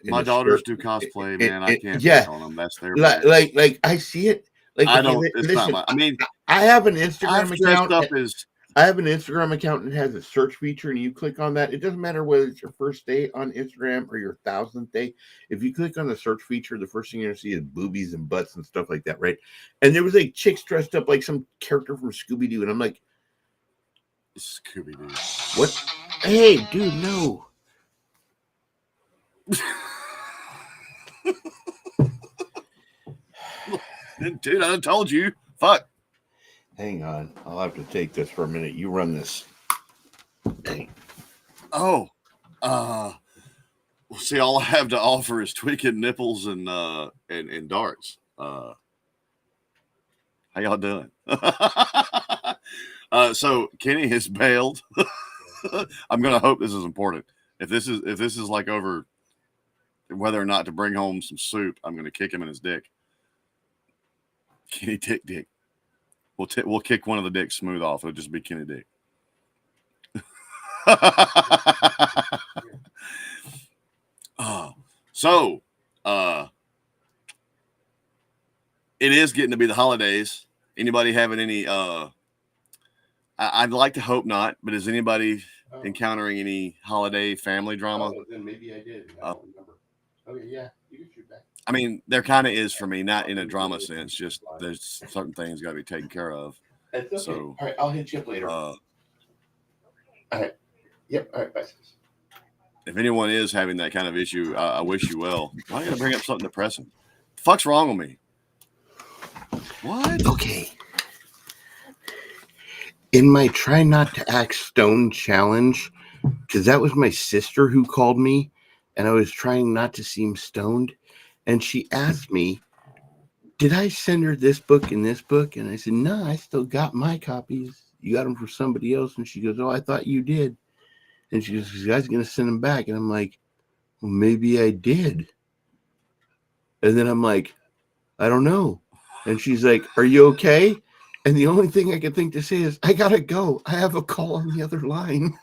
My daughters do cosplay, man. I can't pick on them. That's their like I see it. Like, I don't. It's not my. I mean, I have an Instagram account. I have an Instagram account and it has a search feature, and you click on that. It doesn't matter whether it's your first day on Instagram or your 1,000th day. If you click on the search feature, the first thing you're gonna see is boobies and butts and stuff like that, right? And there was like chicks dressed up like some character from Scooby-Doo, and I'm like, Scooby-Doo. What? Hey, dude, no. Dude, I told you. Fuck. Hang on. I'll have to take this for a minute. You run this. Dang. Oh. See, all I have to offer is tweaking nipples and darts. How y'all doing? So Kenny has bailed. I'm gonna hope this is important. If this is like over whether or not to bring home some soup, I'm gonna kick him in his dick. Kenny Dick. We'll kick one of the dicks smooth off. It'll just be Kenny Dick. So it is getting to be the holidays. Anybody having any I'd like to hope not, but is anybody encountering any holiday family drama? Oh, then maybe I did. I don't remember. Okay, yeah, you can shoot back. I mean, there kind of is for me, not in a drama sense. Just there's certain things got to be taken care of. Okay. So, all right, I'll hit you up later. All right. Yep. All right. Bye. If anyone is having that kind of issue, I wish you well. Why are you gonna bring up something depressing? The fuck's wrong with me? What? Okay. In my try not to act stoned challenge, because that was my sister who called me, and I was trying not to seem stoned, and she asked me, did I send her this book and this book? And I said, no, I still got my copies. You got them for somebody else. And she goes, oh, I thought you did. And she goes, I was going to send them back. And I'm like, well, maybe I did. And then I'm like, I don't know. And she's like, are you okay? And the only thing I could think to say is, I got to go. I have a call on the other line.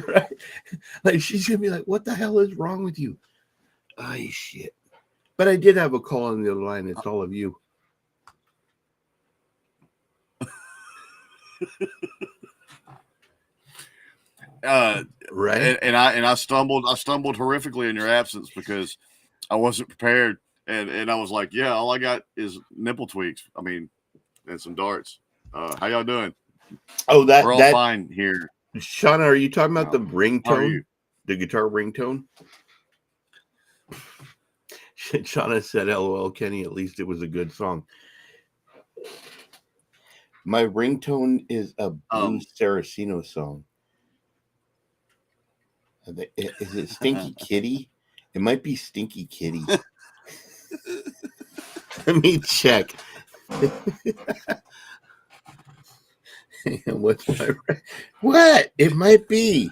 Right? Like, she's going to be like, what the hell is wrong with you? Oh, shit. But I did have a call on the other line. It's all of you. Right. And I stumbled horrifically in your absence because I wasn't prepared. And I was like, yeah, all I got is nipple tweaks. I mean, and some darts. How y'all doing? Oh, we're all fine here. Shauna, are you talking about the ringtone? How are you? The guitar ringtone? Shauna said, LOL, Kenny, at least it was a good song. My ringtone is a Blue Saraceno song. Is it Stinky Kitty? It might be Stinky Kitty. Let me check. What's my what? It might be.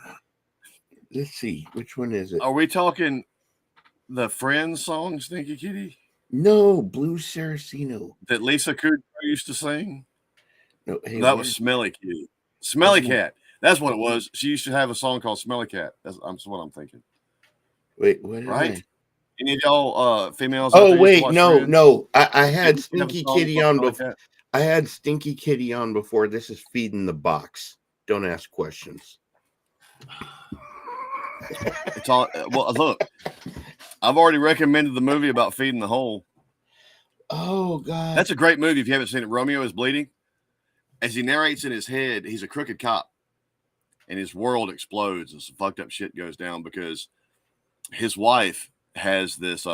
Let's see. Which one is it? Are we talking the Friends song, Stinky Kitty? No, Blue Saraceno. That Lisa Kudrow used to sing? No, hey, that was Smelly Kitty. Smelly Cat. That's what it was. She used to have a song called Smelly Cat. That's what I'm thinking. Wait, what? Right? Any of y'all females? Oh wait, no. I had Stinky Kitty on before. I had Stinky Kitty on before. This is Feeding the Box. Don't ask questions. It's all well. Look, I've already recommended the movie about feeding the hole. Oh God, that's a great movie. If you haven't seen it, Romeo is Bleeding. As he narrates in his head, he's a crooked cop, and his world explodes, and some fucked up shit goes down because his wife has this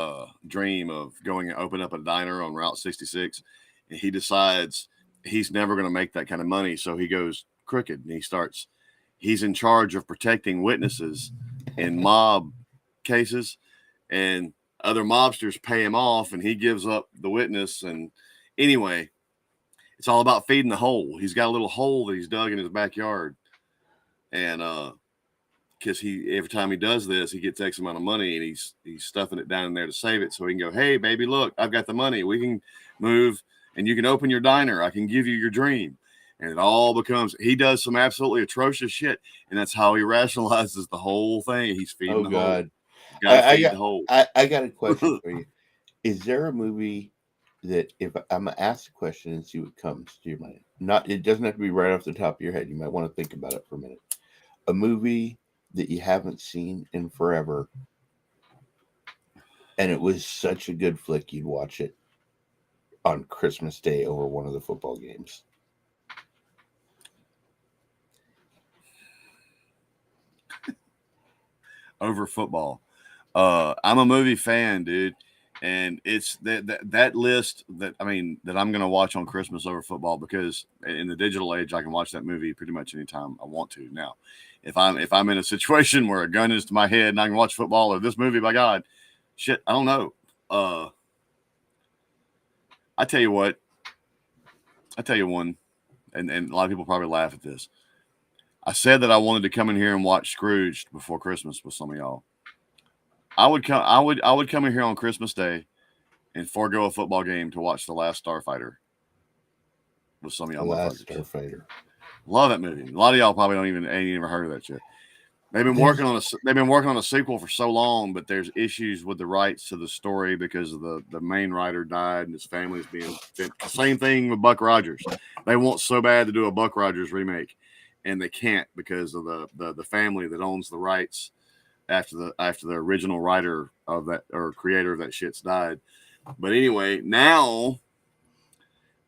dream of going and open up a diner on Route 66, and he decides he's never going to make that kind of money, so he goes crooked, and he's in charge of protecting witnesses in mob cases, and other mobsters pay him off, and he gives up the witness. And anyway, it's all about feeding the hole. He's got a little hole that he's dug in his backyard, and because every time he does this, he gets X amount of money, and he's stuffing it down in there to save it, so he can go, hey baby, look, I've got the money, we can move and you can open your diner, I can give you your dream. And it all becomes, he does some absolutely atrocious shit, and that's how he rationalizes the whole thing. He's feeding the hole. The hole. I got a question for you. Is there a movie that, if I'm gonna ask the question and see what comes to your mind, it doesn't have to be right off the top of your head, you might want to think about it for a minute, a movie that you haven't seen in forever, and it was such a good flick you'd watch it on Christmas Day over one of the football games? Over football. I'm a movie fan, dude, and it's that list that I'm going to watch on Christmas over football, because in the digital age I can watch that movie pretty much anytime I want to. Now, if I'm in a situation where a gun is to my head and I can watch football or this movie, by God, shit, I don't know. I tell you what. I tell you one, and a lot of people probably laugh at this. I said that I wanted to come in here and watch Scrooged before Christmas with some of y'all. I would come in here on Christmas Day and forego a football game to watch The Last Starfighter with some of y'all. The Last Starfighter. Love that movie. A lot of y'all probably ain't even heard of that shit. They've been working on a sequel for so long, but there's issues with the rights to the story because of the main writer died and his family's being sent. Same thing with Buck Rogers. They want so bad to do a Buck Rogers remake, and they can't because of the family that owns the rights after the original writer of that, or creator of that shit's died. But anyway, now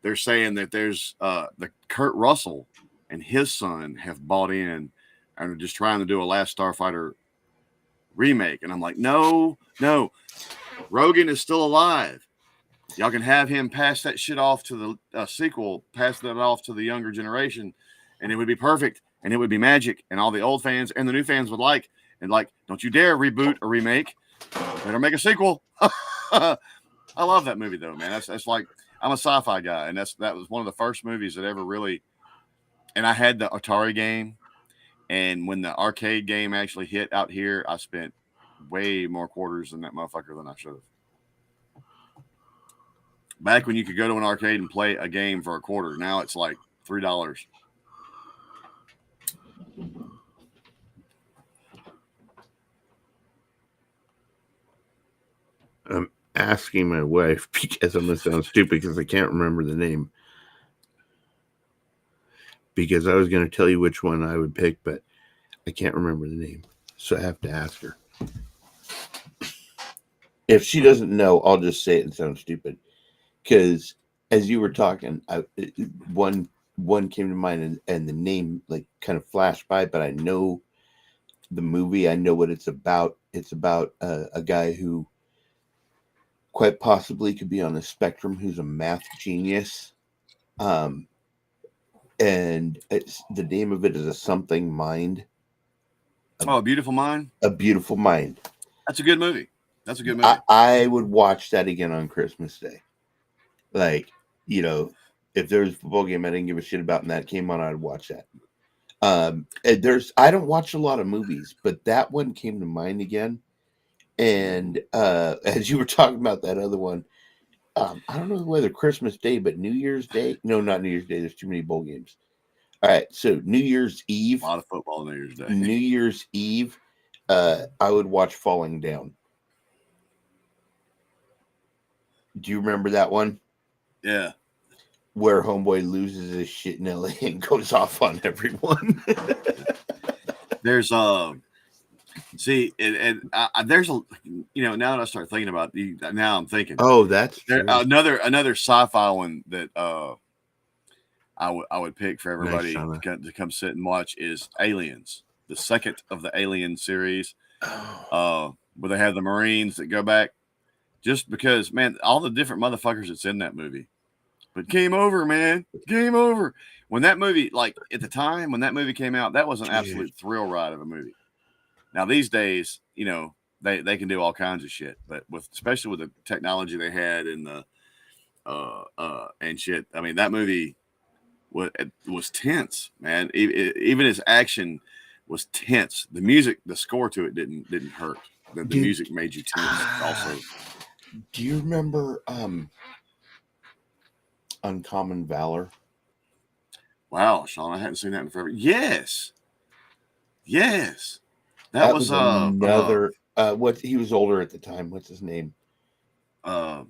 they're saying that there's the Kurt Russell and his son have bought in and are just trying to do a Last Starfighter remake. And I'm like, no, Rogan is still alive. Y'all can have him pass that shit off to the sequel, pass that off to the younger generation, and it would be perfect, and it would be magic, and all the old fans and the new fans would like. And like, don't you dare reboot or remake. Better make a sequel. I love that movie though, man. That's like, I'm a sci-fi guy, and that was one of the first movies that ever really. And I had the Atari game, and when the arcade game actually hit out here, I spent way more quarters in that motherfucker than I should have. Back when you could go to an arcade and play a game for a quarter, now it's like $3. asking my wife because I'm going to sound stupid because I can't remember the name. Because I was going to tell you which one I would pick, but I can't remember the name. So I have to ask her. If she doesn't know, I'll just say it and sound stupid. Because as you were talking, one came to mind, and the name like kind of flashed by, but I know the movie. I know what it's about. It's about a guy who quite possibly could be on the spectrum, who's a math genius. And the name of it is A Something Mind. A Beautiful Mind? A Beautiful Mind. That's a good movie. That's a good movie. I would watch that again on Christmas Day. Like, you know, if there was a football game I didn't give a shit about and that came on, I'd watch that. I don't watch a lot of movies, but that one came to mind again. And as you were talking about that other one, I don't know whether Christmas Day, but New Year's Day. No, not New Year's Day. There's too many bowl games. All right, so New Year's Eve. A lot of football New Year's Day. New Year's Eve, I would watch Falling Down. Do you remember that one? Yeah. Where homeboy loses his shit in LA and goes off on everyone. There's see, and there's a, you know, now that I start thinking about it, now I'm thinking. Oh, that's true. Another sci-fi one that I would pick for everybody to come sit and watch is Aliens, the second of the Alien series, where they have the Marines that go back. Just because, man, all the different motherfuckers that's in that movie. But game over, man. Game over. When that movie, like at the time when that movie came out, that was an absolute thrill ride of a movie. Now these days, you know, they can do all kinds of shit, but especially with the technology they had and the and shit. I mean, that movie was tense, man. Even its action was tense. The music, the score to it didn't hurt. The music made you tense also. Do you remember Uncommon Valor? Wow, Sean, I hadn't seen that in forever. Yes. That was another what he was older at the time. What's his name? Fuck.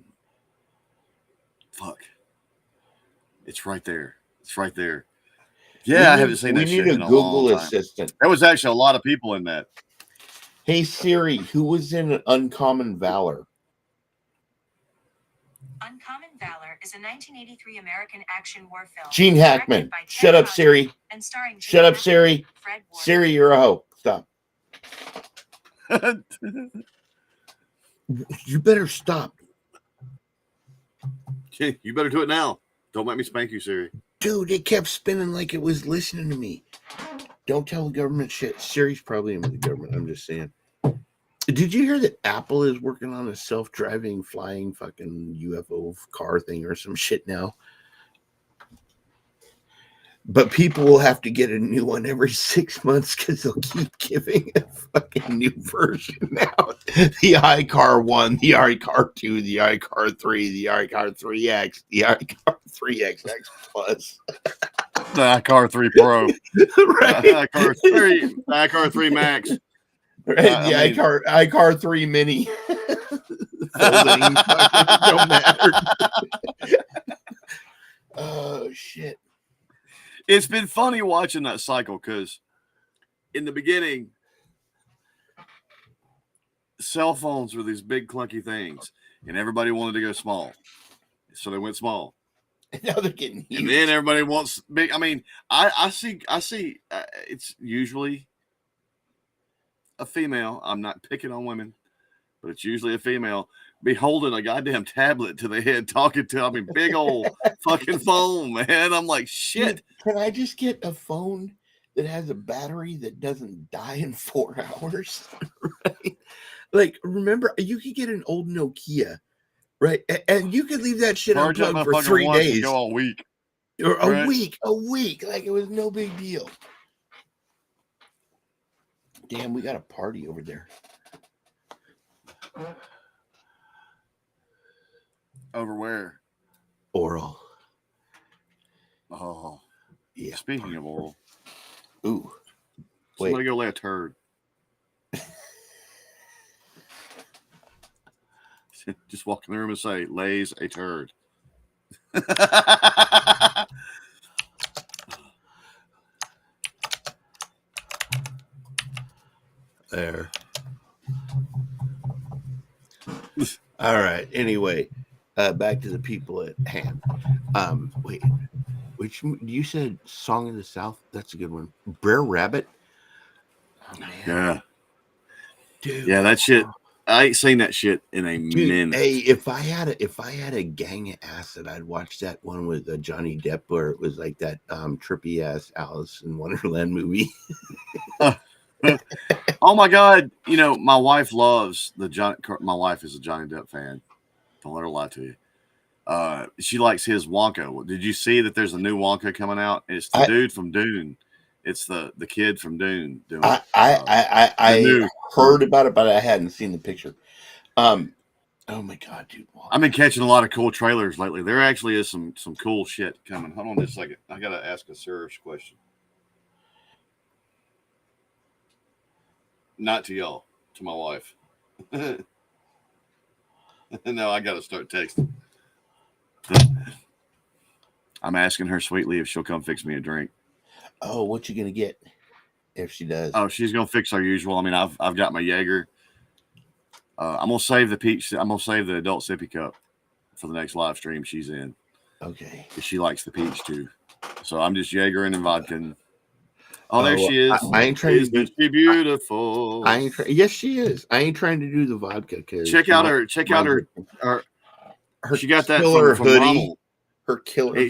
It's right there. Yeah, I haven't seen that shit in a long time. We need a Google assistant. There was actually a lot of people in that. Hey Siri, who was in Uncommon Valor? Uncommon Valor is a 1983 American action war film. Gene Hackman. Shut up, Siri. And starring Shut up, Siri. Siri, you're a hoe. Stop. You better stop. You better do it now. Don't make me spank you, Siri. Dude, it kept spinning like it was listening to me. Don't tell the government shit. Siri's probably in with the government. I'm just saying. Did you hear that Apple is working on a self-driving flying fucking UFO car thing or some shit now? But people will have to get a new one every 6 months because they'll keep giving a fucking new version out. The iCar 1, the iCar 2, the iCar 3, the iCar 3X, the iCar 3XX Plus. The iCar 3 Pro. Right. The iCar 3 Max. Right, the iCar 3 Mini. Folding don't matter. Oh shit. It's been funny watching that cycle because in the beginning, cell phones were these big clunky things, and everybody wanted to go small, so they went small. And now they're getting huge. And then everybody wants big. I mean, I see. It's usually a female. I'm not picking on women, but it's usually a female be holding a goddamn tablet to their head, talking to. I mean, big old fucking phone, man. I'm like, shit. Can I just get a phone that has a battery that doesn't die in 4 hours? Right? Like, remember, you could get an old Nokia, right? And you could leave that shit unplugged for 3 days. Go all week. Or a week. Like, it was no big deal. Damn, we got a party over there. Over where? Oral. Oh. Yeah. Speaking of oral. Ooh. Somebody go lay a turd. Just walk in the room and say, "Lays a turd." There. All right. Anyway, back to the people at hand. Wait, which you said "Song of the South"? That's a good one. Brer Rabbit. Oh man. Yeah, dude. Yeah, that shit. I ain't seen that shit in a minute. Hey, if I had a gang of acid, I'd watch that one with Johnny Depp where it was like that trippy ass Alice in Wonderland movie. Oh my God! You know, my wife loves my wife is a Johnny Depp fan. Don't let her lie to you. She likes his Wonka. Did you see that there's a new Wonka coming out? It's the dude from Dune. It's the kid from Dune doing it. I heard about it, but I hadn't seen the picture. Oh my God, dude! Wonka. I've been catching a lot of cool trailers lately. There actually is some cool shit coming. Hold on just a second. I gotta ask a serious question. Not to y'all, to my wife. No, I gotta start texting. I'm asking her sweetly if she'll come fix me a drink. Oh, what you gonna get if she does? Oh, she's gonna fix our usual. I mean, I've got my Jaeger. I'm gonna save the peach. I'm gonna save the adult sippy cup for the next live stream she's in. Okay. Because she likes the peach too. So I'm just Jaegering and vodka. Oh, there she is. I ain't trying to be beautiful. Yes, she is. I ain't trying to do the vodka. Check out her. She got that killer from hoodie. Rommel. Her killer hoodie.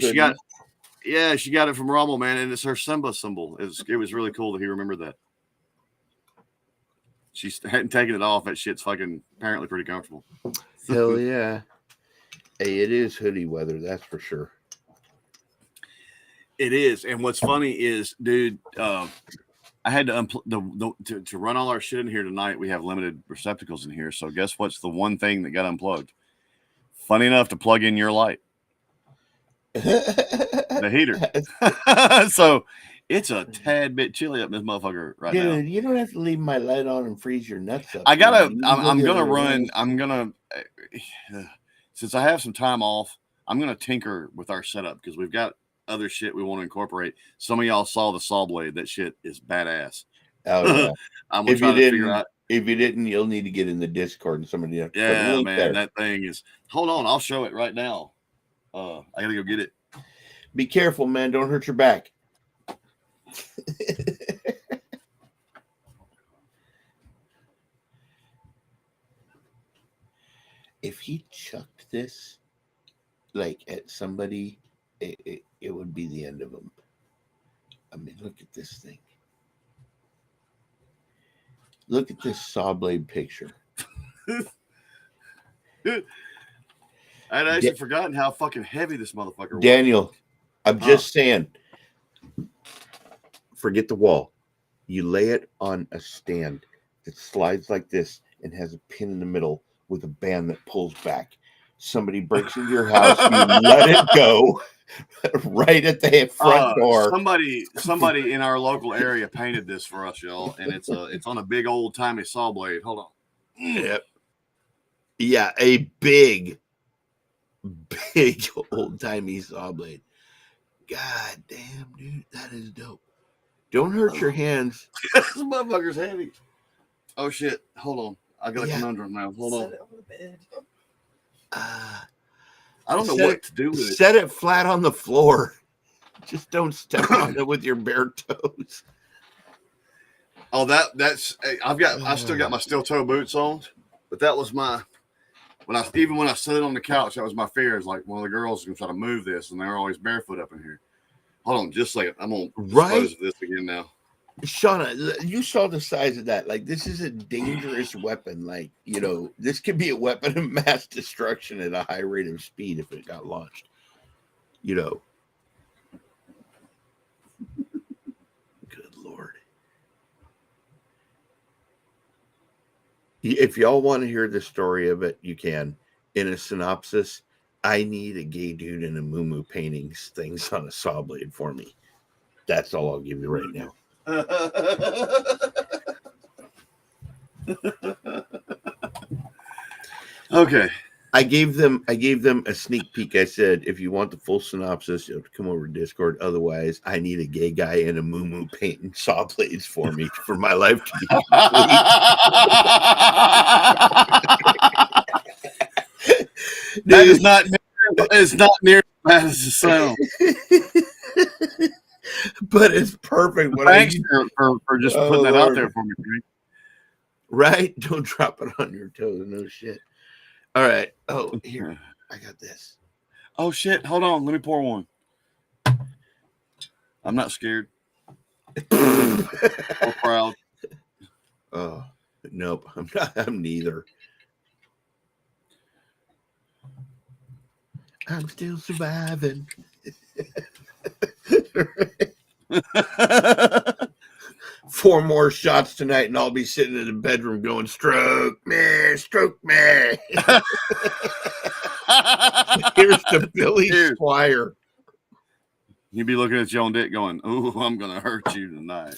She got it from Rommel, man, and it's her Simba symbol. It was really cool that he remembered that. She hadn't taken it off. That shit's fucking apparently pretty comfortable. Hell yeah. Hey, it is hoodie weather, that's for sure. It is. And what's funny is, dude, I had to to run all our shit in here tonight. We have limited receptacles in here. So guess what's the one thing that got unplugged? Funny enough to plug in your light. The heater. So it's a tad bit chilly up this motherfucker right now. Dude, you don't have to leave my light on and freeze your nuts up. I'm gonna run. Since I have some time off, I'm gonna tinker with our setup because we've got other shit we want to incorporate. Some of y'all saw the saw blade. That shit is badass. Oh yeah. I'm gonna try to figure out. If you didn't, you'll need to get in the Discord and somebody. Yeah, man, there. That thing is. Hold on, I'll show it right now. I gotta go get it. Be careful, man. Don't hurt your back. If he chucked this like at somebody, it would be the end of him. I mean, look at this thing. Look at this saw blade picture. I'd actually forgotten how fucking heavy this motherfucker was. Daniel, I'm just saying, forget the wall. You lay it on a stand that slides like this and has a pin in the middle with a band that pulls back. Somebody breaks into your house, you let it go right at the front door. Somebody in our local area painted this for us, y'all, and it's on a big old timey saw blade. Hold on. Yep. Yeah, a big old timey saw blade. God damn, dude, that is dope. Don't hurt your hands. This motherfucker's heavy. Oh shit! Hold on, I got a conundrum now. Hold on. I don't know what to do with it. Set it flat on the floor. Just don't step on it with your bare toes. Oh, that's I still got my steel toe boots on, but that was my when I sit on the couch, that was my fear. Is like one of the girls is gonna try to move this, and they're always barefoot up in here. Hold on, just a second. I'm gonna dispose of this again now. Shauna, you saw the size of that. Like, this is a dangerous weapon. Like, this could be a weapon of mass destruction at a high rate of speed if it got launched. Good Lord. If y'all want to hear the story of it, you can. In a synopsis, I need a gay dude in a moo painting things on a saw blade for me. That's all I'll give you right now. Okay. I gave them a sneak peek. I said, if you want the full synopsis, you have to come over to Discord. Otherwise, I need a gay guy in a moo painting saw blades for me for my life to be complete. That is not. It's not near as bad as it sounds. But it's perfect. Thanks for just putting that out there for me. Right? Don't drop it on your toes. No shit. All right. Oh, here. I got this. Oh, shit. Hold on. Let me pour one. I'm not scared. I'm proud. Oh, nope. I'm not. I'm neither. I'm still surviving. 4 more shots tonight, and I'll be sitting in the bedroom going, stroke me, stroke me. Here's the Billy Squire. You'd be looking at your own dick going, ooh, I'm going to hurt you tonight.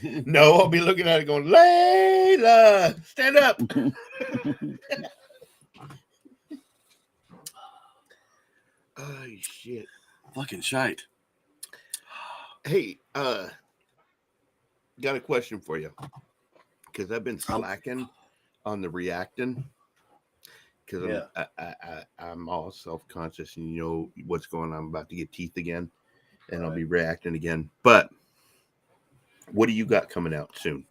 No, I'll be looking at it going, Layla, stand up. Oh, shit. Fucking shite. Hey, got a question for you. Because I've been slacking on the reacting. Because I'm all self-conscious and you know what's going on. I'm about to get teeth again. And I'll be reacting again. But what do you got coming out soon?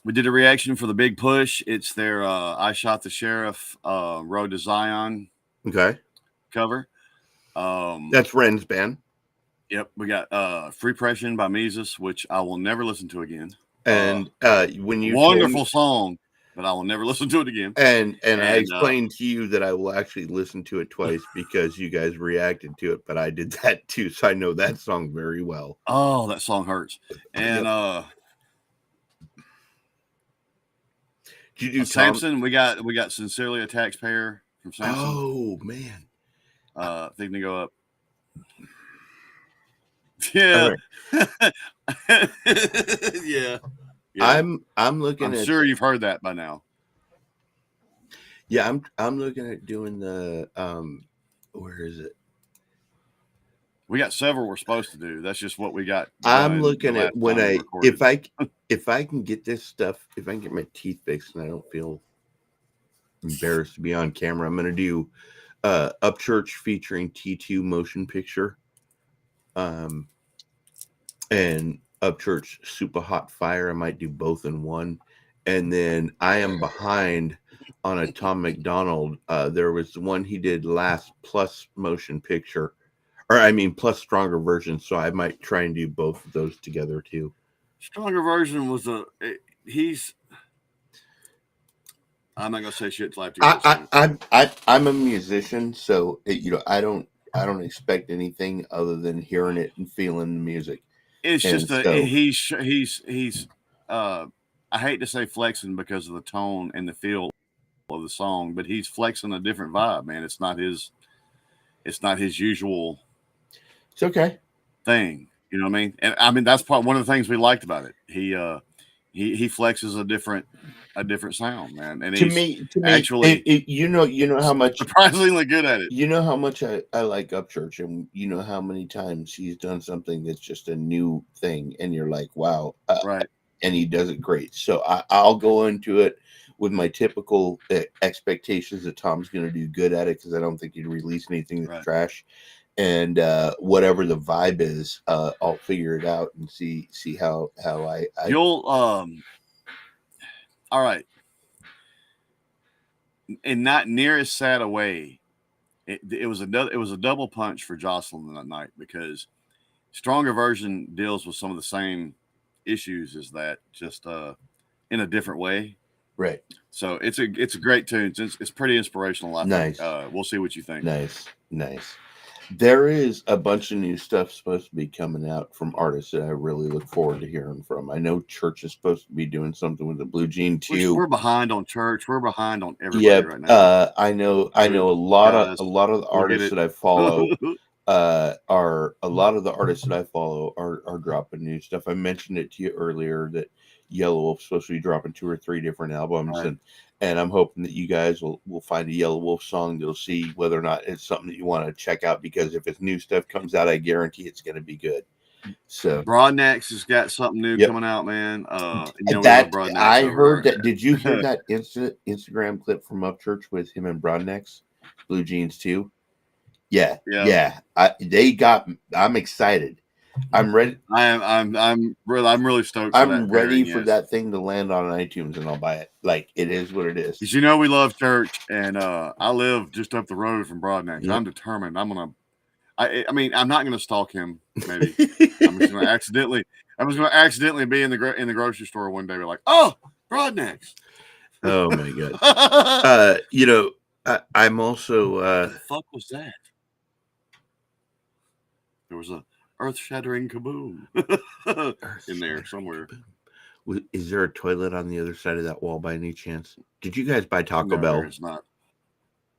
We did a reaction for the Big Push. It's their I Shot the Sheriff Road to Zion cover. That's Ren's band. Yep. We got Free Pression by Mises, which I will never listen to again. And when you wonderful song, but I will never listen to it again. And I explained to you that I will actually listen to it twice because you guys reacted to it, but I did that too, so I know that song very well. Oh, that song hurts. And did you do Samson? We got Sincerely a Taxpayer from Samson. Oh man. Thinking to go up. Yeah. Right. Yeah. I'm looking I'm at. sure you've heard that by now. Yeah, I'm looking at doing the where is it? We got several we're supposed to do. That's just what we got. I'm looking at when if I can get this stuff, if I can get my teeth fixed and I don't feel embarrassed to be on camera, I'm gonna do Upchurch featuring T2 motion picture. And Upchurch Super Hot Fire. I might do both in one. And then I am behind on a Tom McDonald. There was one he did last plus motion picture, or I mean plus stronger version. So I might try and do both of those together too. Stronger version was I'm not gonna say shit till I'm a musician, so I don't expect anything other than hearing it and feeling the music. It's just he's I hate to say flexing because of the tone and the feel of the song, but he's flexing a different vibe, man. It's not his usual. It's okay. Thing, you know what I mean? And I mean that's one of the things we liked about it. He flexes a different sound, man. And to me, actually, you know how much surprisingly good at it. You know how much I like Upchurch, and you know how many times he's done something that's just a new thing, and you're like, wow, right? And he does it great. So I'll go into it with my typical expectations that Tom's going to do good at it because I don't think he'd release anything that's trash. And whatever the vibe is, I'll figure it out and see how I you'll all right. And not near as sad a way. It was a double punch for Jocelyn that night because Stronger Version deals with some of the same issues as that, just in a different way. Right. So it's a great tune. It's pretty inspirational. I think. We'll see what you think. Nice. There is a bunch of new stuff supposed to be coming out from artists that I really look forward to hearing from. I know Church is supposed to be doing something with the Blue Jean too. We're behind on Church. We're behind on everybody right now. I know a lot of the artists that I follow are dropping new stuff. I mentioned it to you earlier that Yellow Wolf's supposed to be dropping 2 or 3 different albums, Right. and I'm hoping that you guys will find a Yellow Wolf song that'll see whether or not it's something that you want to check out, because if it's new stuff comes out, I guarantee it's going to be good. So Broadnex has got something new Yep. coming out, man. We love that Broadnex. I over heard there. that. Did you hear that Instagram clip from Upchurch with him and Broadnex, Blue Jeans too? Yeah. I'm excited. I'm ready. I'm really stoked. For that I'm ready pairing, for yes. that thing to land on iTunes, and I'll buy it. Like, it is what it is. 'Cause you know we love church, and I live just up the road from Broadnex. Yep. I'm determined. I'm mean, I'm not gonna stalk him. Maybe I'm just gonna accidentally be in the grocery store one day. We're like, oh, Broadnex. Oh my god. I'm also What the fuck was that? There was a earth-shattering kaboom in there somewhere. Is there a toilet on the other side of that wall by any chance? Did you guys buy Taco No, Bell? there is not.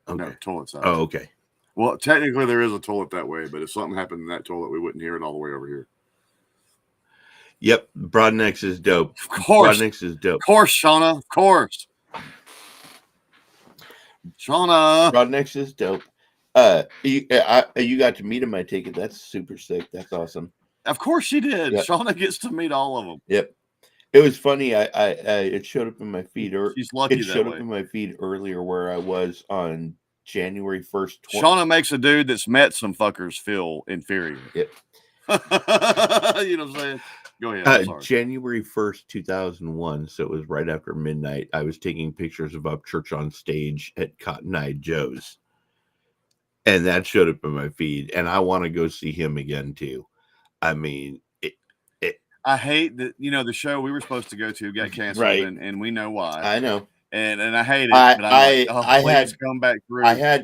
Okay. No, toilet's out. Oh, okay. Well, technically there is a toilet that way, but if something happened in that toilet, we wouldn't hear it all the way over here. Yep, Broadnex is dope. Of course. Broadnex is dope. Of course, Shauna. Of course. Shauna. Broadnex is dope. You got to meet him, I take it. That's super sick. That's awesome. Of course she did. Yep. Shauna gets to meet all of them. Yep. It was funny. It showed up in my feed. She's lucky It that showed way. up in my feed earlier where I was on January 1st. Shauna makes a dude that's met some fuckers feel inferior. Yep. You know what I'm saying? Go ahead. I'm sorry. January 1st, 2001. So it was right after midnight. I was taking pictures of Upchurch on stage at Cotton Eye Joe's. And that showed up in my feed. And I want to go see him again, too. I mean, I hate that, the show we were supposed to go to got canceled, Right. and we know why. I know. And I hate it. But I'm please come back through. I had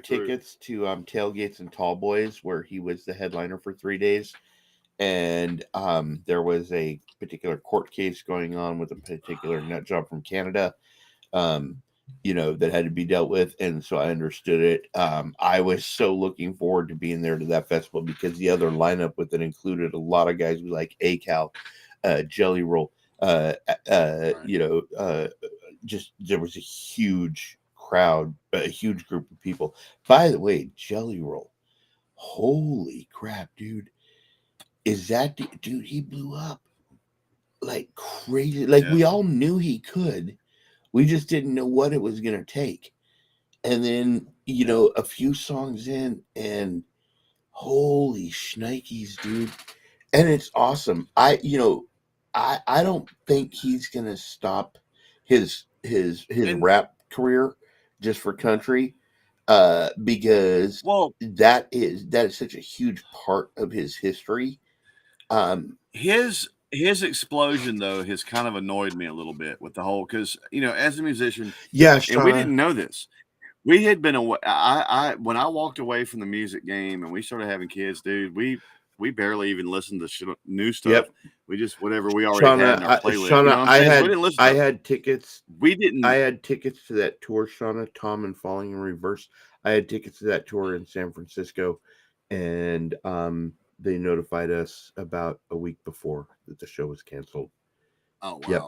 tickets to Tailgates and Tall Boys, where he was the headliner for 3 days. And there was a particular court case going on with a particular nut job from Canada, that had to be dealt with. And so I understood it. I was so looking forward to being there to that festival, because the other lineup with it included a lot of guys like A-Cal, Jelly Roll, just there was a huge crowd, a huge group of people. By the way, Jelly Roll, holy crap, dude. Is that dude? He blew up like crazy. Like, we all knew he could. We just didn't know what it was going to take. And then, a few songs in, and holy shnikes, dude. And it's awesome. I don't think he's going to stop his rap career just for country, because that is such a huge part of his history. His explosion, though, has kind of annoyed me a little bit with the whole, because as a musician, and we didn't know this. We had been away. When I walked away from the music game and we started having kids, dude, we barely even listened to new stuff. Yep. We just whatever we already had in our playlist. Shauna, we didn't listen. I had tickets. We didn't. I had tickets to that tour, Shauna, Tom and Falling in Reverse. I had tickets to that tour in San Francisco, and they notified us about a week before that the show was canceled. Oh, wow. Yep.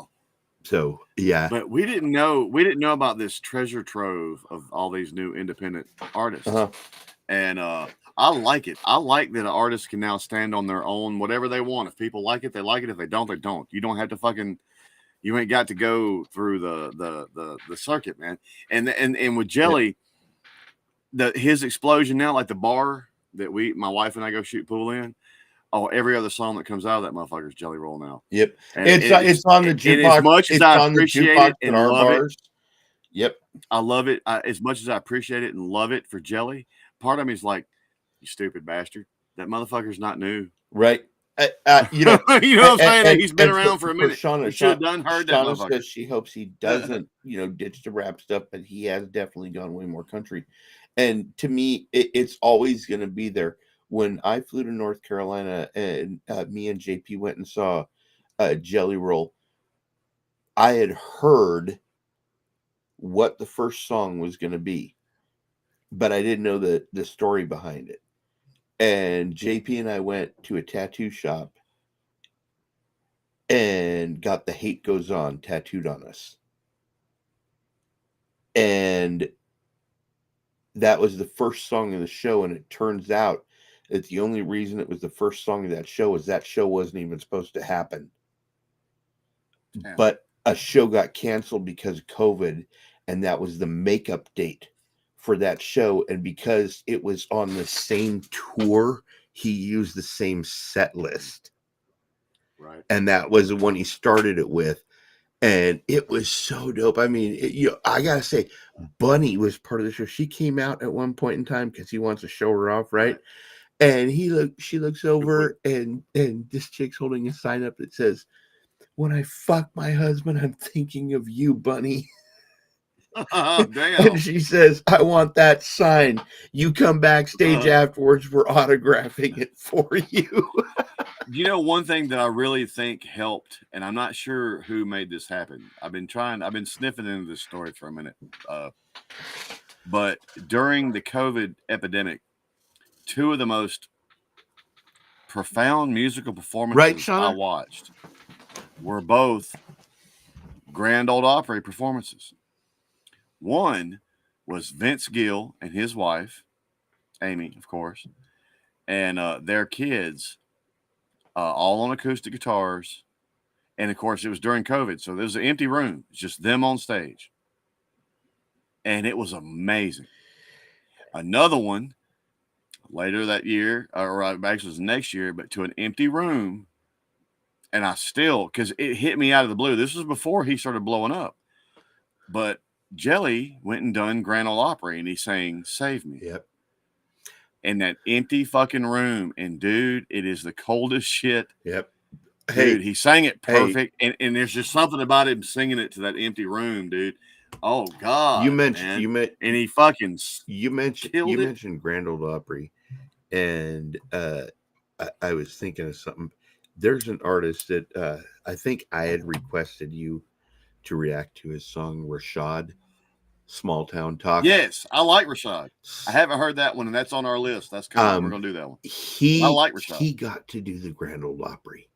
So, yeah. But we didn't know about this treasure trove of all these new independent artists. Uh-huh. And I like it. I like that an artist can now stand on their own, whatever they want. If people like it, they like it. If they don't, they don't. You don't have to you ain't got to go through the circuit, man. And with Jelly, his explosion now, like the bar that my wife and I go shoot pool in. Oh, every other song that comes out of that motherfucker is Jelly Roll now. Yep. And it's on the jukebox. As much as I appreciate it and love it. Yep. I love it. As much as I appreciate it and love it for Jelly, part of me is like, you stupid bastard. That motherfucker's not new. Right. You know what I'm saying? He's been around for a minute. Shauna, he should have done heard that motherfucker. Says she hopes he doesn't, ditch the rap stuff, but he has definitely gone way more country. And to me, it's always going to be there. When I flew to North Carolina and me and JP went and saw Jelly Roll, I had heard what the first song was going to be, but I didn't know the story behind it. And JP and I went to a tattoo shop, and got The Hate Goes On tattooed on us. And that was the first song of the show, and it turns out that the only reason it was the first song of that show is that show wasn't even supposed to happen. Yeah. But a show got canceled because of COVID, and that was the makeup date for that show. And because it was on the same tour, he used the same set list. Right. And that was the one he started it with. And it was so dope. I mean, I gotta say, Bunny was part of the show. She came out at one point in time because he wants to show her off, right? And she looks over, and this chick's holding a sign up that says, "When I fuck my husband, I'm thinking of you, Bunny." Oh, damn. And she says, "I want that sign. You come backstage afterwards. We're autographing it for you." You know, one thing that I really think helped, and I'm not sure who made this happen. I've been sniffing into this story for a minute. But during the COVID epidemic, two of the most profound musical performances I watched were both Grand Ole Opry performances. One was Vince Gill and his wife, Amy, of course, and their kids, all on acoustic guitars. And, of course, it was during COVID, so there was an empty room. It's just them on stage. And it was amazing. Another one later that year, or actually it was next year, but to an empty room. And I still, because it hit me out of the blue. This was before he started blowing up. But Jelly went and done Grand Ole Opry, and he sang "Save Me." Yep. In that empty fucking room. And, dude, it is the coldest shit. Yep. Dude, he sang it perfect. And there's just something about him singing it to that empty room, dude. Oh, God. You mentioned and he fucking you mentioned Grand Ole Opry, and I was thinking of something. There's an artist that I think I had requested you to react to his song Rashad, Small Town Talk. Yes, I like Rashad. I haven't heard that one, and that's on our list. That's coming. We're gonna do that one. I like Rashad. He got to do the Grand Ole Opry.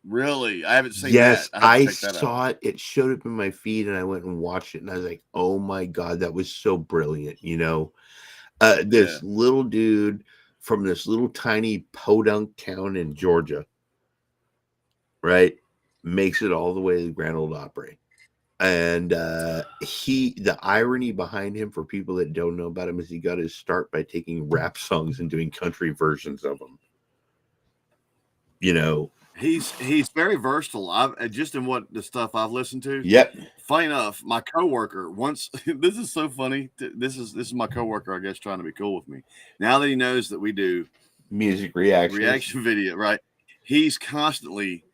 Really? I haven't seen that. Yes, I saw it. It showed up in my feed, and I went and watched it, and I was like, "Oh my God, that was so brilliant!" You know, this little dude from this little tiny podunk town in Georgia, right, makes it all the way to the Grand Ole Opry. And the irony behind him, for people that don't know about him, is he got his start by taking rap songs and doing country versions of them. You know, he's very versatile. I've just in what the stuff I've listened to. Yep. Funny enough, my coworker once. This is so funny. This is my coworker, I guess, trying to be cool with me. Now that he knows that we do music reaction video, right? He's constantly.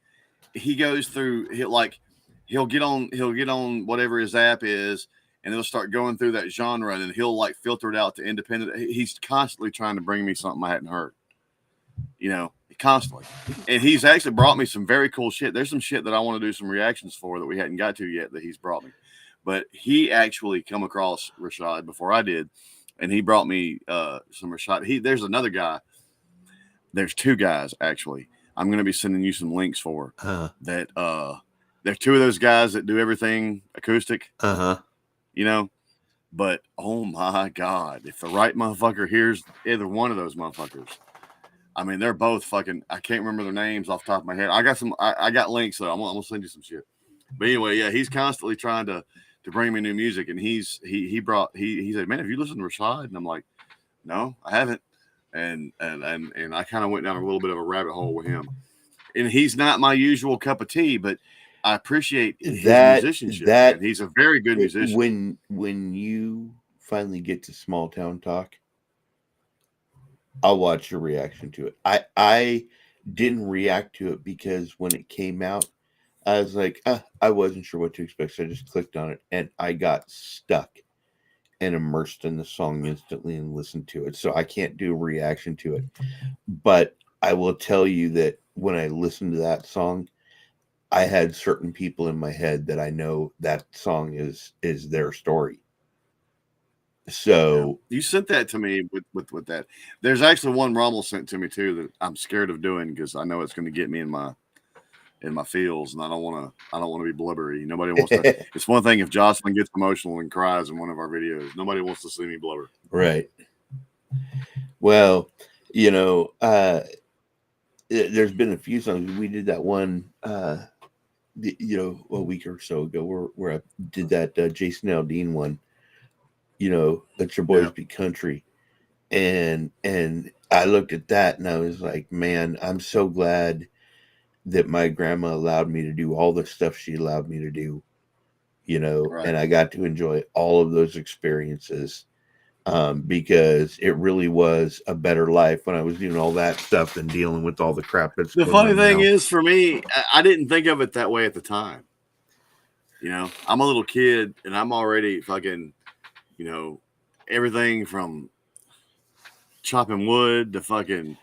He goes through. He'll get on whatever his app is, and he'll start going through that genre, and he'll like filter it out to independent. He's constantly trying to bring me something I hadn't heard. You know, constantly. And he's actually brought me some very cool shit. There's some shit that I want to do some reactions for that we hadn't got to yet that he's brought me. But he actually come across Rashad before I did, and he brought me some Rashad. There's another guy. There's two guys, actually. I'm going to be sending you some links for that. There's two of those guys that do everything acoustic. You know, but oh my God, if the right motherfucker hears either one of those motherfuckers, I mean, they're both fucking. I can't remember their names off the top of my head. I got some. I got links, so I'm gonna send you some shit. But anyway, yeah, he's constantly trying to bring me new music, and he said, "Man, have you listened to Rashad?" And I'm like, "No, I haven't." And I kind of went down a little bit of a rabbit hole with him. And he's not my usual cup of tea, but I appreciate his musicianship. And he's a very good musician. When you finally get to Small Town Talk, I'll watch your reaction to it. I didn't react to it because when it came out, I was like, I wasn't sure what to expect. So I just clicked on it and I got stuck and immersed in the song instantly and listened to it. So I can't do a reaction to it. But I will tell you that when I listened to that song, I had certain people in my head that I know that song is their story. So you sent that to me with that. There's actually one Rommel sent to me too that I'm scared of doing because I know it's going to get me in my in my feels, and I don't want to be blubbery. Nobody wants to. It's one thing if Jocelyn gets emotional and cries in one of our videos. Nobody wants to see me blubber. Right. Well, you know, there's been a few songs. We did that one, you know, a week or so ago where I did that Jason Aldean one. You know, Let Your Boys Be Country, and I looked at that and I was like, man, I'm so glad that my grandma allowed me to do all the stuff she allowed me to do, you know, Right. and I got to enjoy all of those experiences, because it really was a better life when I was doing all that stuff than dealing with all the crap that's the going funny on thing now. is, for me, I didn't think of it that way at the time. You know, I'm a little kid and I'm already fucking, you know, everything from chopping wood to fucking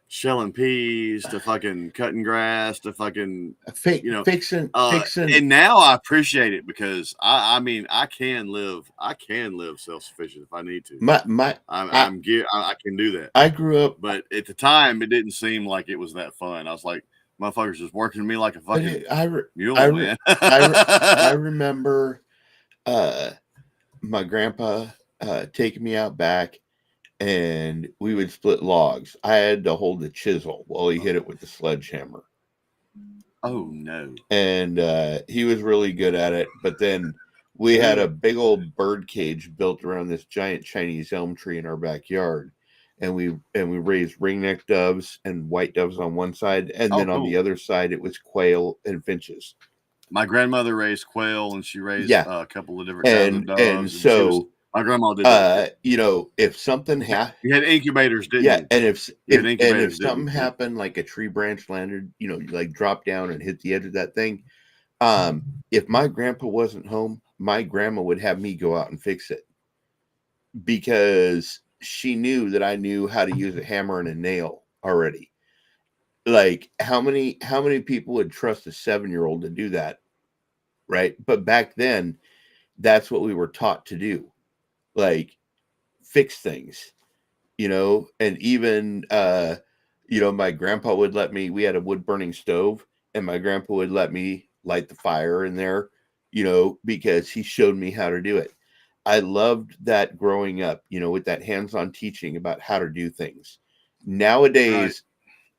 shelling peas to fucking cutting grass to fucking you know fixing. And now I appreciate it because I mean I can live self-sufficient if I need to. I can do that. I grew up, but at the time it didn't seem like it was that fun. I was like, motherfuckers just working me like a fucking mule, man. I remember my grandpa taking me out back, and we would split logs. I had to hold the chisel while he hit it with the sledgehammer. Oh no! And he was really good at it. But then we had a big old bird cage built around this giant Chinese elm tree in our backyard, and we raised ringneck doves and white doves on one side, and then on the other side it was quail and finches. My grandmother raised quail, and she raised a couple of different kinds of doves. And so my grandma did that. You know, if something happened, you had incubators, didn't you? Yeah, and if something happened, like a tree branch landed, you know, like dropped down and hit the edge of that thing, if my grandpa wasn't home, my grandma would have me go out and fix it, because she knew that I knew how to use a hammer and a nail already. Like, how many people would trust a 7-year-old to do that, right? But back then, that's what we were taught to do, like fix things, you know. And even you know, my grandpa would let me, we had a wood burning stove, and my grandpa would let me light the fire in there, you know, because he showed me how to do it. I loved that growing up, you know, with that hands-on teaching about how to do things. Nowadays,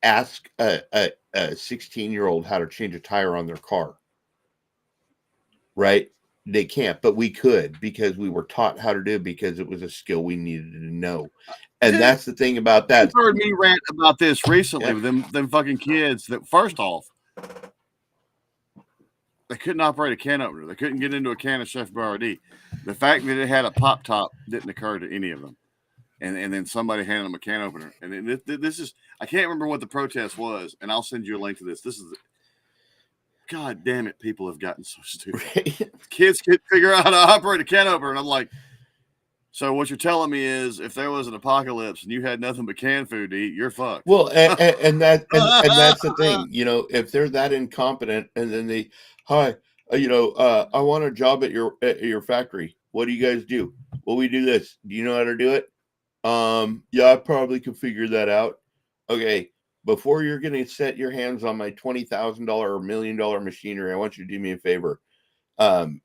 ask a 16-year-old how to change a tire on their car, right? They can't, but we could, because we were taught how to do it, because it was a skill we needed to know. And that's the thing about that. You heard me rant about this recently with them fucking kids that, first off, they couldn't operate a can opener. They couldn't get into a can of Chef Boyardee. The fact that it had a pop top didn't occur to any of them. And then somebody handed them a can opener. And this is, I can't remember what the protest was, and I'll send you a link to this. This is, God damn it, people have gotten so stupid. Right? Kids can't figure out how to operate a can opener. And I'm like, so what you're telling me is, if there was an apocalypse and you had nothing but canned food to eat, you're fucked. Well, and that's the thing, you know, if they're that incompetent, and then they, hi, you know, I want a job at your factory. What do you guys do? Well, we do this. Do you know how to do it? Yeah, I probably could figure that out. Okay, before you're going to set your hands on my $20,000 or $1 million machinery, I want you to do me a favor.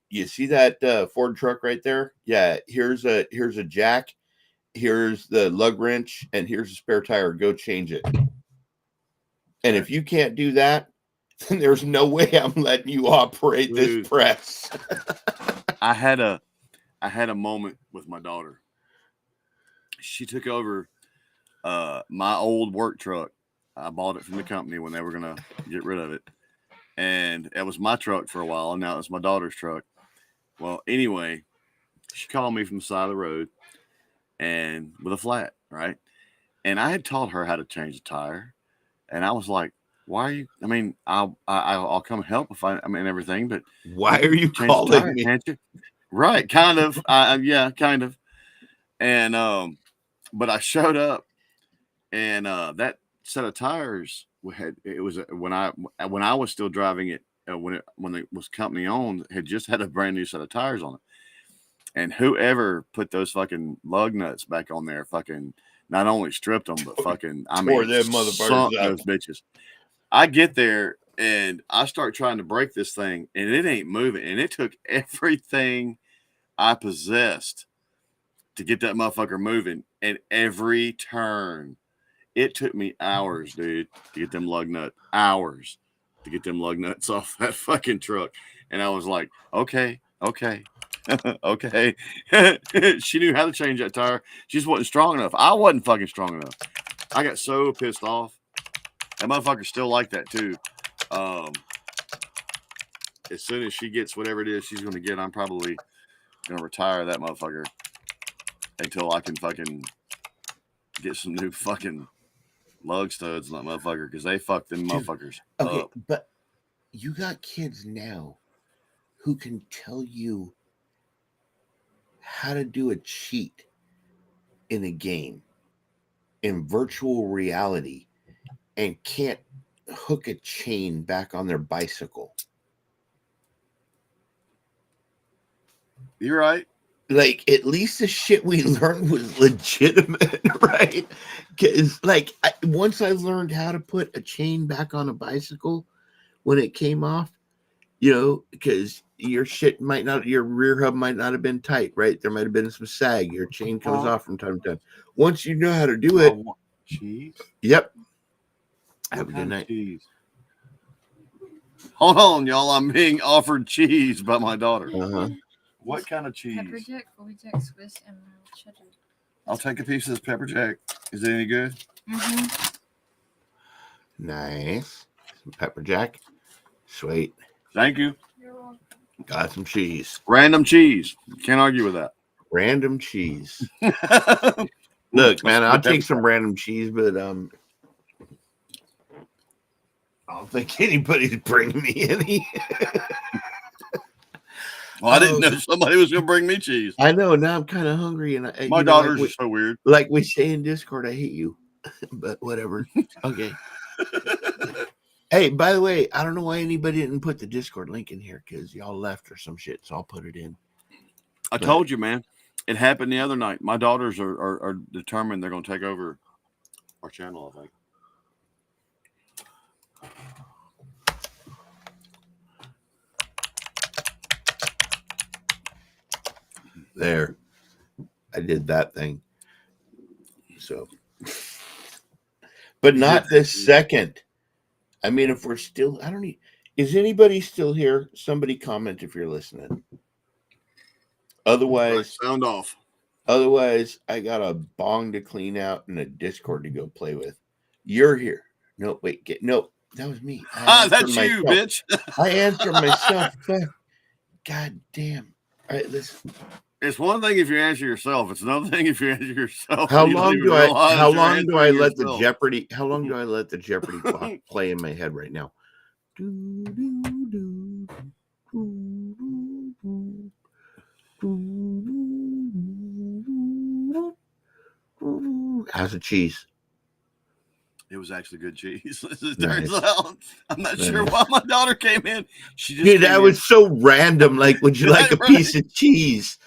You see that Ford truck right there? Yeah, here's a jack, here's the lug wrench, and here's a spare tire. Go change it. And if you can't do that, then there's no way I'm letting you operate this press. I had a moment with my daughter. She took over my old work truck. I bought it from the company when they were going to get rid of it. And it was my truck for a while, and now it's my daughter's truck. Well, anyway, she called me from the side of the road and with a flat, right? And I had taught her how to change a tire. And I was like, why are you, I mean, I'll come help if I mean everything, but why are you calling me? Can't you? Right, kind of. Yeah, kind of. And but I showed up, and that set of tires was when I was still driving it, when it was company owned, had just had a brand new set of tires on it. And whoever put those fucking lug nuts back on there, fucking not only stripped them, but fucking, I mean, them motherfuckers those bitches. I get there, And I start trying to break this thing, and it ain't moving. And it took everything I possessed to get that motherfucker moving. And every turn, it took me hours, dude, to get them lug nuts. Hours to get them lug nuts off that fucking truck. And I was like, okay. Okay. She knew how to change that tire. She just wasn't strong enough. I wasn't fucking strong enough. I got so pissed off. That motherfucker's still like that too. As soon as she gets whatever it is she's going to get, I'm probably going to retire that motherfucker until I can fucking get some new fucking lug studs on that motherfucker, because they fuck them motherfuckers up. But you got kids now who can tell you how to do a cheat in a game in virtual reality and can't hook a chain back on their bicycle. You're right. Like, at least the shit we learned was legitimate, right? Because, like, once I learned how to put a chain back on a bicycle when it came off, because your rear hub might not have been tight, right? There might have been some sag. Your chain comes off from time to time. Once you know how to do it, cheese. Yep. Have a good night. Cheese. Hold on, y'all. I'm being offered cheese by my daughter. Uh-huh. What kind of cheese? Pepper jack, Philly jack, Swiss, and mild cheddar. I'll take a piece of this pepper jack. Is it any good? Mm-hmm. Nice. Some pepper jack. Sweet. Thank you. You're welcome. Got some cheese. Random cheese. Can't argue with that. Random cheese. Look, man, I'll take some random cheese, but I don't think anybody's bringing me any. Well, I didn't know somebody was going to bring me cheese. I know. Now I'm kind of hungry, and My daughters are so weird. Like we say in Discord, I hate you, but whatever. Okay. Hey, by the way, I don't know why anybody didn't put the Discord link in here, because y'all left or some shit, so I'll put it in. I told you, man. It happened the other night. My daughters are determined they're going to take over our channel, I think. There. I did that thing. So. But not this second. I mean, if we're still, is anybody still here? Somebody comment if you're listening. Otherwise, sound off. Otherwise, I got a bong to clean out and a Discord to go play with. You're here. No, wait, no, that was me. That's you, bitch. I answered myself. God damn. All right, listen. It's one thing if you answer yourself. It's another thing if you answer yourself. How long do I let the Jeopardy clock play in my head right now? How's the cheese? It was actually good cheese. It turns out. I'm not sure why my daughter came in. She just that was so random. Like, would you like a piece of cheese?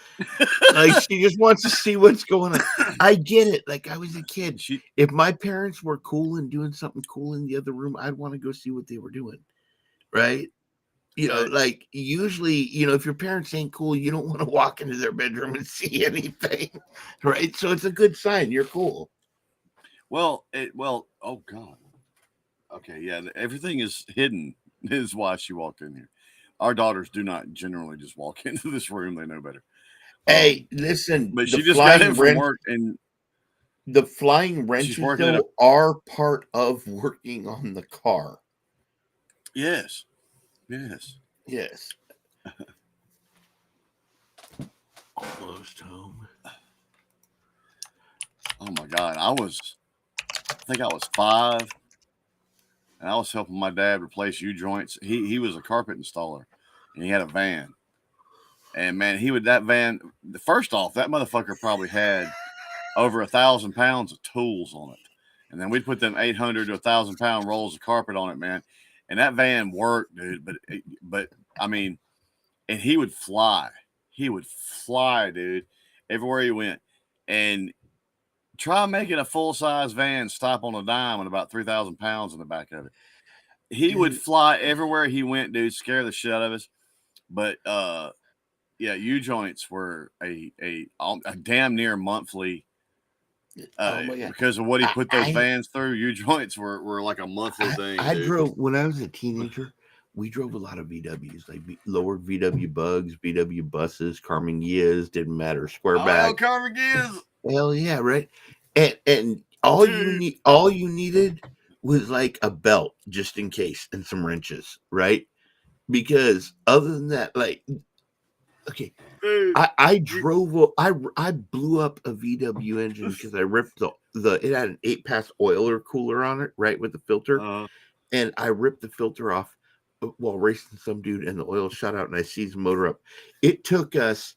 Like, she just wants to see what's going on. I get it. Like, I was a kid. If my parents were cool and doing something cool in the other room, I'd want to go see what they were doing. Right? Like, usually, if your parents ain't cool, you don't want to walk into their bedroom and see anything. Right? So it's a good sign. You're cool. Oh God. Okay, yeah, everything is hidden is why she walked in here. Our daughters do not generally just walk into this room. They know better. Hey, listen, but she just got in from work, and the flying wrenches though are part of working on the car. Yes. Almost home. Oh my God, I think I was 5, and I was helping my dad replace U-joints. He was a carpet installer, and he had a van. And man, that van, first off, that motherfucker probably had over 1,000 pounds of tools on it. And then we'd put them 800 to 1,000 pound rolls of carpet on it, man. And that van worked, dude. But I mean, and he would fly, dude, everywhere he went. And try making a full size van stop on a dime with about 3,000 pounds in the back of it. he would fly everywhere he went, dude, scare the shit out of us. But yeah, U joints were a damn near monthly. Oh my God. Because of what he put those I- vans through, U joints were like a monthly thing. I dude. drove when I was a teenager. We drove a lot of VWs, like lower VW bugs, VW buses, Carmen Gias, didn't matter, square back. Carmen Gias. Hell yeah, right. And all you needed was like a belt just in case and some wrenches, right? Because other than that, like, okay, Dude. I blew up a VW engine because I ripped the it had an 8-pass oiler cooler on it, right, with the filter, and I ripped the filter off while racing some dude, and the oil shot out, and I seized the motor up. It took us.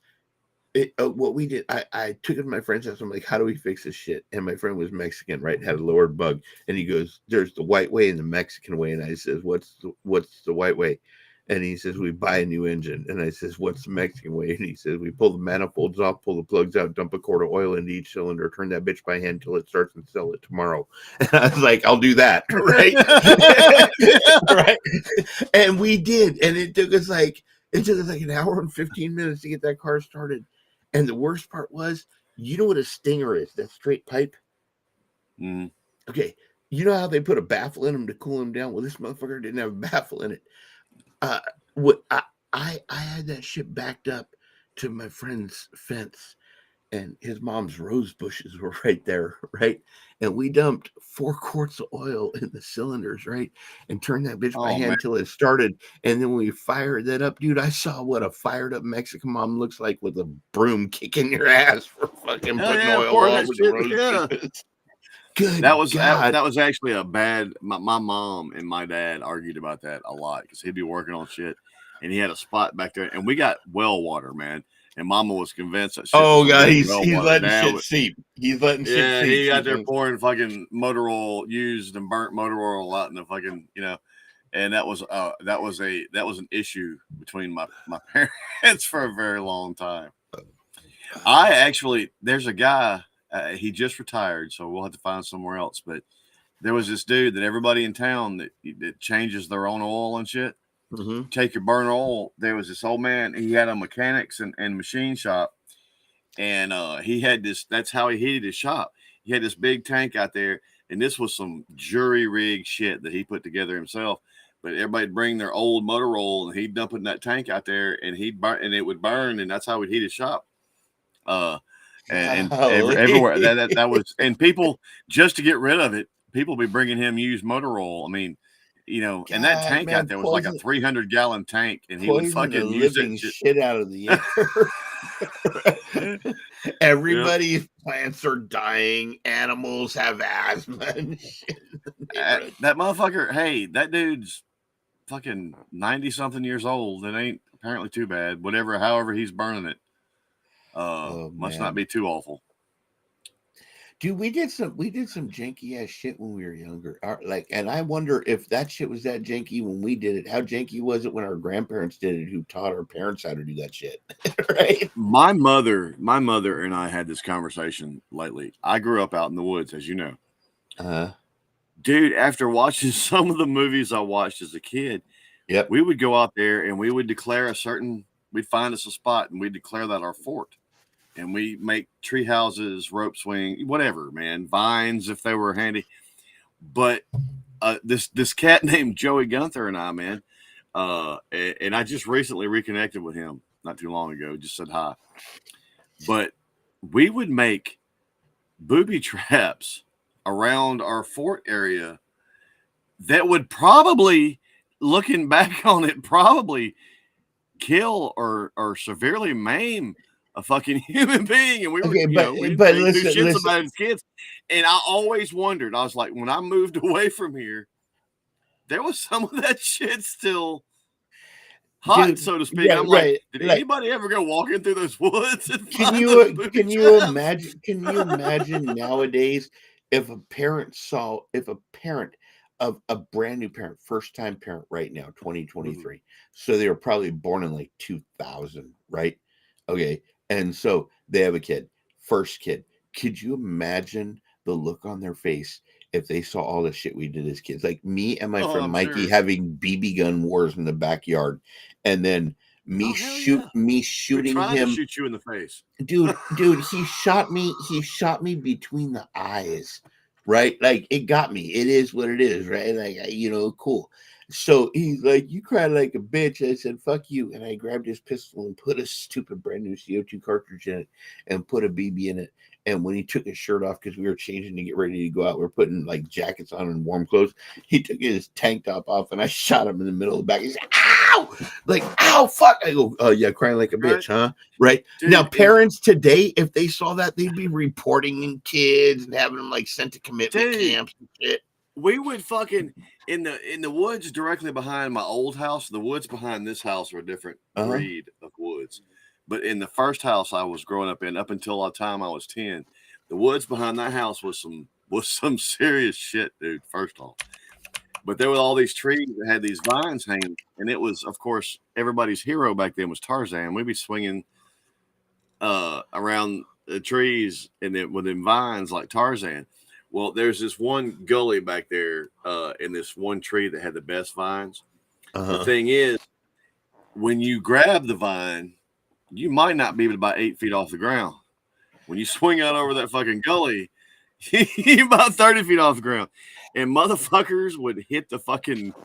What we did, I took it to my friend's house. I'm like, how do we fix this shit? And my friend was Mexican, right? Had a lowered bug, and he goes, "There's the white way and the Mexican way." And I says, "What's the white way?" And he says, "We buy a new engine." And I says, "What's the Mexican way?" And he says, "We pull the manifolds off, pull the plugs out, dump a quart of oil into each cylinder, turn that bitch by hand until it starts, and sell it tomorrow." And I was like, "I'll do that," right? Right. And we did, and it took us like an hour and 15 minutes to get that car started. And the worst part was, you know what a stinger is? That straight pipe. Mm. Okay, you know how they put a baffle in them to cool them down? Well, this motherfucker didn't have a baffle in it. What I had that shit backed up to my friend's fence, and his mom's rose bushes were right there, right? And we dumped 4 quarts of oil in the cylinders, right? And turned that bitch by hand until it started. And then we fired that up, dude. I saw what a fired up Mexican mom looks like with a broom kicking your ass for fucking putting oil all over the rose bushes. Good. That was actually a bad. My mom and my dad argued about that a lot because he'd be working on shit, and he had a spot back there, and we got well water, man. And Mama was convinced that shit. Oh God, he's well letting shit seep. He's letting shit seep. He got there pouring fucking motor oil, used and burnt motor oil out in the fucking, and that was an issue between my parents for a very long time. There's a guy. He just retired, so we'll have to find somewhere else. But there was this dude that everybody in town that changes their own oil and shit. Mm-hmm. Take your burner oil. There was this old man. He had a mechanics and machine shop, and he had this. That's how he heated his shop. He had this big tank out there, and this was some jury rig shit that he put together himself. But everybody'd bring their old motor oil, and he'd dump it in that tank out there, and he'd burn, and it would burn, and that's how he'd heat his shop. And everywhere that was, and people, just to get rid of it, people be bringing him used motor oil. I mean, and that tank out there was like a 300-gallon tank, and he would fucking use that shit out of the air. Everybody's plants are dying. Animals have asthma and shit. That motherfucker, hey, that dude's fucking 90-something years old. It ain't apparently too bad. However he's burning it. Must not be too awful. Dude, we did some janky ass shit when we were younger. And I wonder if that shit was that janky when we did it. How janky was it when our grandparents did it, who taught our parents how to do that shit? Right? My mother and I had this conversation lately. I grew up out in the woods, as you know. Dude, after watching some of the movies I watched as a kid, we would go out there and we would declare we'd find us a spot and we'd declare that our fort. And we make tree houses, rope swing, whatever, man, vines if they were handy. But this cat named Joey Gunther and I, man, and I just recently reconnected with him not too long ago. Just said hi. But we would make booby traps around our fort area that would probably, looking back on it, probably kill or severely maim a fucking human being. And we were, we do shits about it as kids. And I always wondered, I was like, when I moved away from here, there was some of that shit still hot, dude, so to speak. I'm like, did anybody ever go walking through those woods? And can you imagine nowadays if a parent of a brand new parent, first time parent right now, 2023. Mm-hmm. So they were probably born in like 2000, right? Okay. And so they have a kid, first kid. Could you imagine the look on their face if they saw all the shit we did as kids. Like me and my Oh, friend I'm Mikey sure. having BB gun wars in the backyard, and then me Oh, hell yeah. We're shooting trying to him. shoot you in the face. Dude, he shot me between the eyes, right? Like, it got me. It is what it is, right? Like, cool. So he's like, you cried like a bitch. I said, fuck you. And I grabbed his pistol and put a stupid brand new CO2 cartridge in it and put a BB in it. And when he took his shirt off, because we were changing to get ready to go out, we are putting like jackets on and warm clothes. He took his tank top off and I shot him in the middle of the back. He said, ow! Like, ow, fuck. I go, oh, yeah, crying like a bitch, huh? Right? Dude, Now, parents today, if they saw that, they'd be reporting kids and having them like sent to commitment camps and shit. We would fucking in the woods directly behind my old house. The woods behind this house are a different breed of woods. But in the first house I was growing up in, up until the time I was 10, the woods behind that house was some serious shit, dude. First off, but there were all these trees that had these vines hanging, and it was, of course, everybody's hero back then was Tarzan. We'd be swinging around the trees and then with them vines like Tarzan. Well, there's this one gully back there in this one tree that had the best vines. The thing is, when you grab the vine, you might not be about 8 feet off the ground. When you swing out over that fucking gully, you're about 30 feet off the ground. And motherfuckers would hit the fucking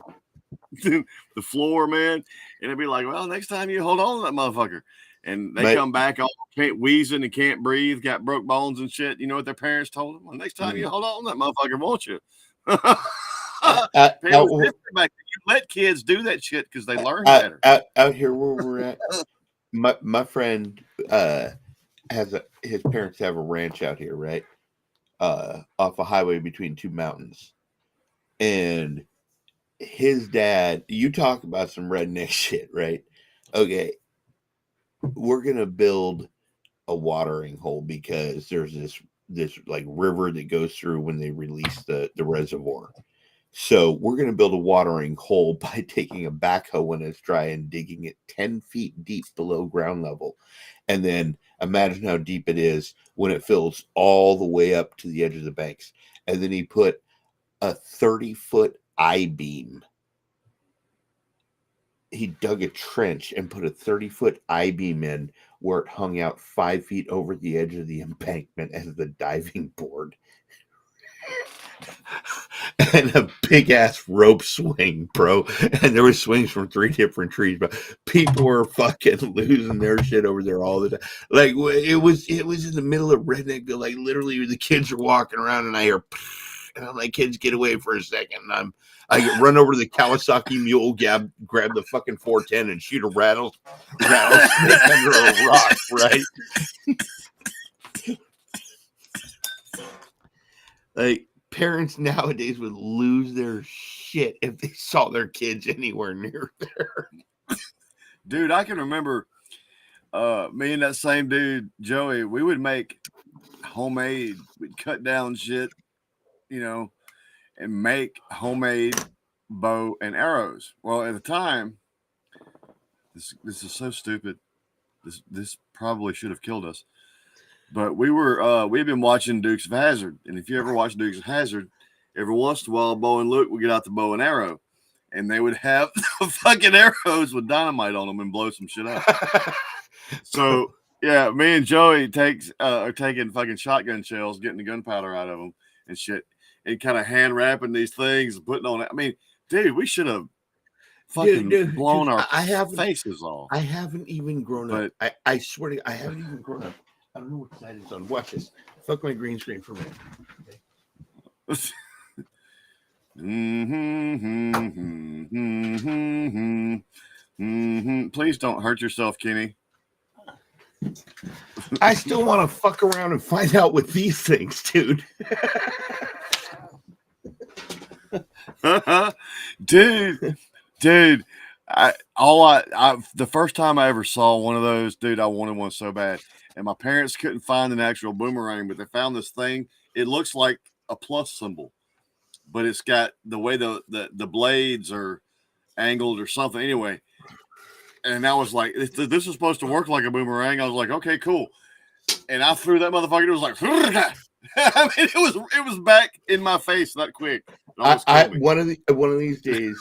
the floor, man. And it'd be like, well, next time you hold on to that motherfucker. And they come back all wheezing and can't breathe, got broke bones and shit. You know what their parents told them? Well, next time you hold on to that motherfucker, won't you? You let kids do that shit because they learn better. Out here where we're at, my friend his parents have a ranch out here, right? Off a highway between two mountains. And his dad, you talk about some redneck shit, right? Okay. We're gonna build a watering hole because there's this like river that goes through when they release the reservoir. So we're gonna build a watering hole by taking a backhoe when it's dry and digging it 10 feet deep below ground level. And then imagine how deep it is when it fills all the way up to the edge of the banks. And then he put a 30-foot I-beam. He dug a trench and put a 30-foot I-beam in where it hung out 5 feet over the edge of the embankment as the diving board. And a big ass rope swing, bro. And there were swings from 3 different trees, but people were fucking losing their shit over there all the time. Like, it was in the middle of redneck, like literally the kids are walking around and I hear, and I'm like, kids, get away for a second. And I run over to the Kawasaki mule, grab the fucking 410 and shoot a rattlesnake under a rock, right? Like, parents nowadays would lose their shit if they saw their kids anywhere near there. Dude, I can remember me and that same dude, Joey, we would make homemade, we'd cut down shit, and make homemade bow and arrows. Well, at the time, this is so stupid. This probably should have killed us. But we've been watching Dukes of Hazzard, and if you ever watch Dukes of Hazzard, every once in a while, Bo and Luke would get out the bow and arrow, and they would have the fucking arrows with dynamite on them and blow some shit up. So yeah, me and Joey are taking fucking shotgun shells, getting the gunpowder out of them and shit, and kind of hand wrapping these things and putting on it. I mean, dude, we should have fucking blown our faces off. I haven't even grown up. I swear to you, I haven't even grown up. I don't know what side it's on. Watch this. Fuck my green screen for a minute. Okay. Please don't hurt yourself, Kenny. I still want to fuck around and find out with these things, dude. Dude, the first time I ever saw one of those, dude, I wanted one so bad. And my parents couldn't find an actual boomerang, but they found this thing. It looks like a plus symbol, but it's got the way the blades are angled or something. Anyway, and I was like, this is supposed to work like a boomerang. I was like, okay, cool. And I threw that motherfucker. It was like, I mean, it was back in my face that quick. One of these days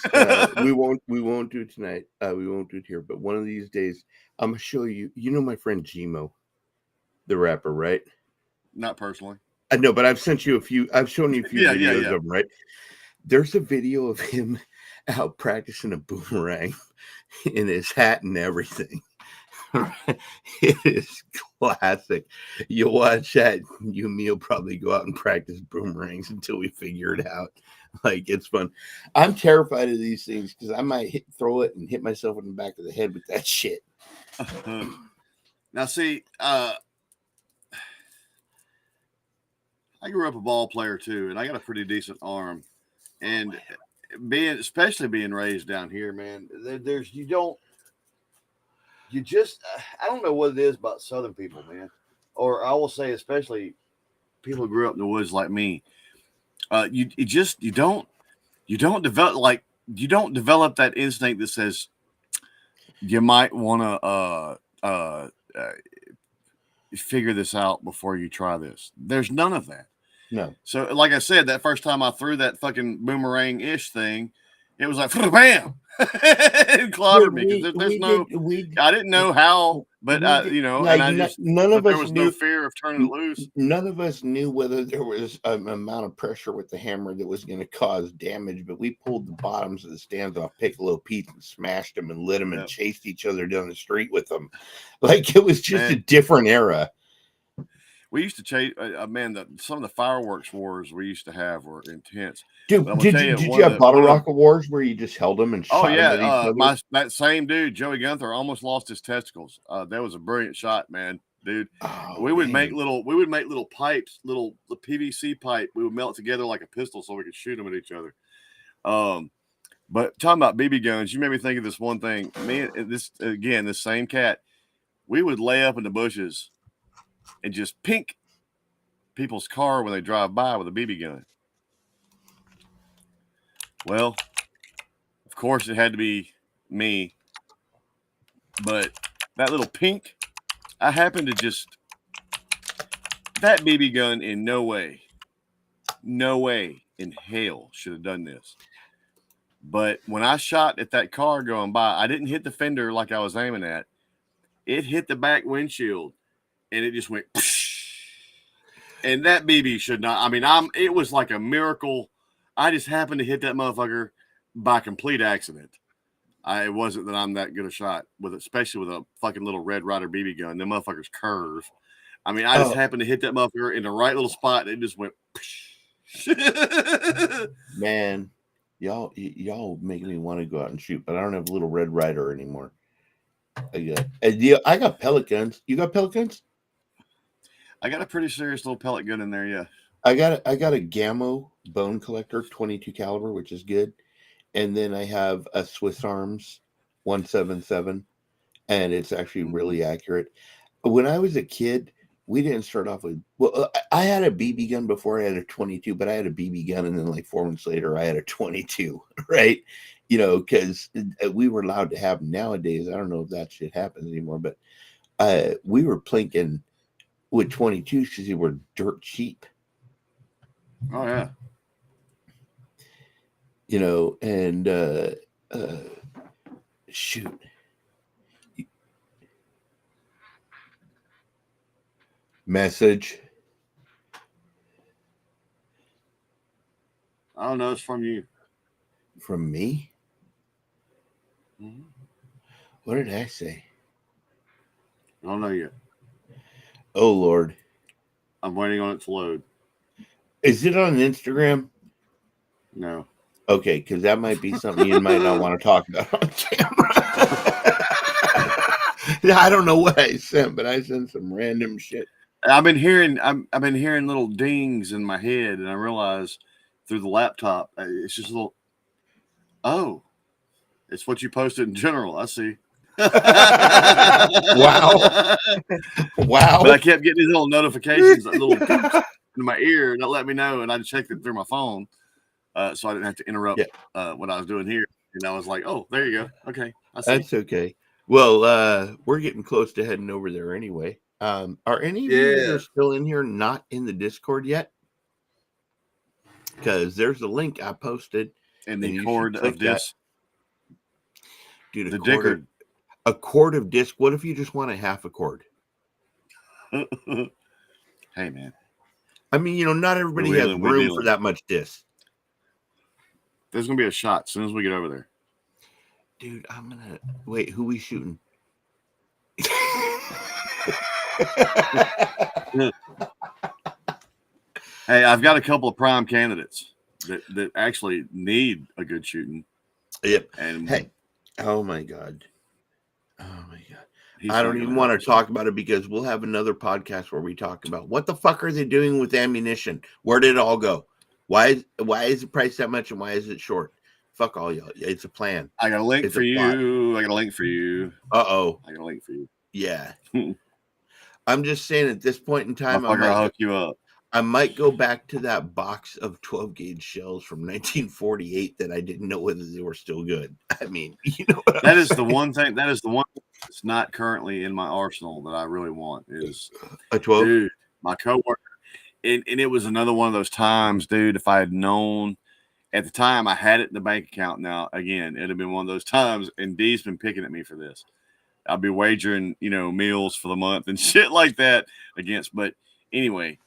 we won't do it tonight. We won't do it here, but one of these days I'm gonna show you. You know my friend Gmo, the rapper, right? Not personally. I know, but I've shown you a few Yeah, videos yeah. of him, right? There's a video of him out practicing a boomerang in his hat and everything. It is classic. You'll watch that. You and me will probably go out and practice boomerangs until we figure it out. Like, it's fun. I'm terrified of these things because I might throw it and hit myself in the back of the head with that shit. Now, see, I grew up a ball player too, and I got a pretty decent arm. And especially being raised down here, man, I don't know what it is about Southern people, man, or I will say, especially people who grew up in the woods like me. You don't develop that instinct that says you might want to figure this out before you try this. There's none of that. No. So, like I said, that first time I threw that fucking boomerang-ish thing, it was like, bam! It clobbered me because I didn't know how, but none of there us was knew. no fear of turning it loose. None of us knew whether there was an amount of pressure with the hammer that was going to cause damage, but we pulled the bottoms of the stands off Piccolo Pete and smashed them and lit them and chased each other down the street with them. Like, it was just a different era. We used to chase, some of the fireworks wars we used to have were intense. Dude, did you have bottle rocket wars where you just held them and shot them at each other? That same dude, Joey Gunther, almost lost his testicles. That was a brilliant shot, man, dude. We would make little pipes, little PVC pipe. We would melt together like a pistol so we could shoot them at each other. But talking about BB guns, you made me think of this one thing. This same cat, we would lay up in the bushes and just pink people's car when they drive by with a BB gun. Well, of course it had to be me, but that little pink, I happened to that BB gun in no way in hell should have done this. But when I shot at that car going by, I didn't hit the fender like I was aiming at. It hit the back windshield. And it just went, and that BB should not. I mean, it was like a miracle. I just happened to hit that motherfucker by complete accident. It wasn't that I'm that good a shot especially with a fucking little Red Ryder BB gun. Them motherfuckers curve. I mean, I just happened to hit that motherfucker in the right little spot, and it just went. Man, y'all making me want to go out and shoot, but I don't have a little Red Ryder anymore. I got pellet guns. You got pellet guns? I got a pretty serious little pellet gun in there, yeah. I got a Gammo bone collector, 22 caliber, which is good. And then I have a Swiss Arms 177, and it's actually really accurate. When I was a kid, we didn't start off with, I had a BB gun before I had a 22, but I had a BB gun, and then like 4 months later, I had a 22, right? You know, because we were allowed to have nowadays. I don't know if that shit happens anymore, but we were plinking with 22s because they were dirt cheap. Oh, yeah. You know, and shoot. Message. I don't know. It's from you. From me? Mm-hmm. What did I say? I don't know yet. Oh, Lord. I'm waiting on it to load. Is it on Instagram? No. Okay, because that might be something you might not want to talk about on camera. I don't know what I sent, but I sent some random shit. I've been hearing little dings in my head, and I realize through the laptop, it's just a little. Oh, it's what you posted in general. I see. Wow. But I kept getting these little notifications, little in my ear, and it let me know, and I checked it through my phone, so I didn't have to interrupt what I was doing here. And I was like, "Oh, there you go. Okay, I see." That's okay. Well, we're getting close to heading over there anyway. Are any of you that Yeah. are still in here not in the Discord yet? Because there's a link I posted. And and the you cord should click of that. disc. Dude, The dicker. a quart of disc. What if you just want a half a quart? Hey, man. I mean, not everybody We're has wheeling, we're room for dealing. that much disc. There's going to be a shot as soon as we get over there. Dude, I'm going to... Wait, who we shooting? Hey, I've got a couple of prime candidates that actually need a good shooting. Yep. And hey, oh my God. Oh my God. he's I not don't gonna even help want us to talk about it because we'll have another podcast where we talk about what the fuck are they doing with ammunition? Where did it all go? Why is it priced that much and why is it short? Fuck all y'all. It's a plan. I got a link It's for a plot. you. I got a link for you. Uh-oh. I got a link for you. Yeah. I'm just saying at this point in time, I'll hook you up. I might go back to that box of 12 gauge shells from 1948 that I didn't know whether they were still good. I mean, what That I'm is saying? the one thing. That is the one that's not currently in my arsenal that I really want is A 12. Dude, my coworker. And it was another one of those times, dude. If I had known at the time, I had it in the bank account. Now, again, it'd have been one of those times. And Dee's been picking at me for this. I'll be wagering, meals for the month and shit like that against. But anyway,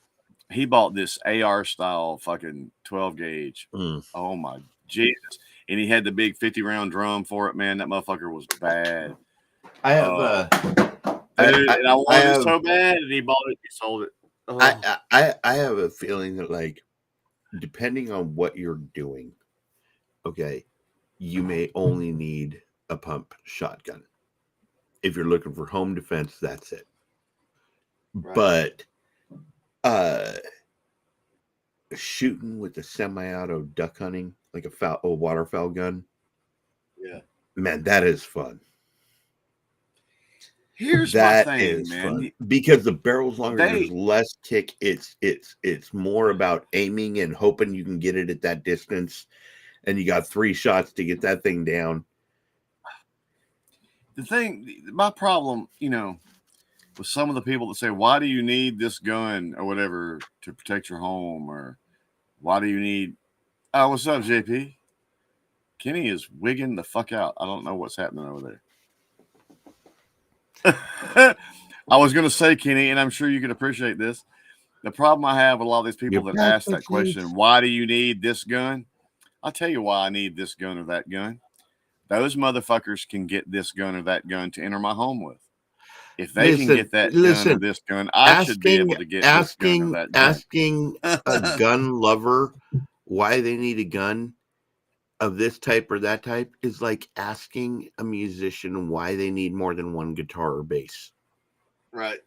he bought this AR style fucking 12 gauge. Oh my Jesus. And he had the big 50 round drum for it, man. That motherfucker was bad. I have and I wanted it so bad, and he bought it, he sold it. Oh. I have a feeling that, like, depending on what you're doing, okay, you may only need a pump shotgun. If you're looking for home defense, that's it. Right. But shooting with a semi-auto duck hunting, like a waterfowl gun, yeah, man, that is fun. Here's my thing, man. Fun because the barrel's longer. There's less kick. It's more about aiming and hoping you can get it at that distance, and you got 3 shots to get that thing down. My problem, with some of the people that say, "Why do you need this gun or whatever to protect your home?" or "Why do you need?" Oh, what's up, JP? Kenny is wigging the fuck out. I don't know what's happening over there. I was going to say, Kenny, and I'm sure you can appreciate this. The problem I have with a lot of these people that ask that question, why do you need this gun? I'll tell you why I need this gun or that gun. Those motherfuckers can get this gun or that gun to enter my home with. If they can get that gun or this gun, I should be able to get this gun or that gun. Asking a gun lover why they need a gun of this type or that type is like asking a musician why they need more than one guitar or bass. Right.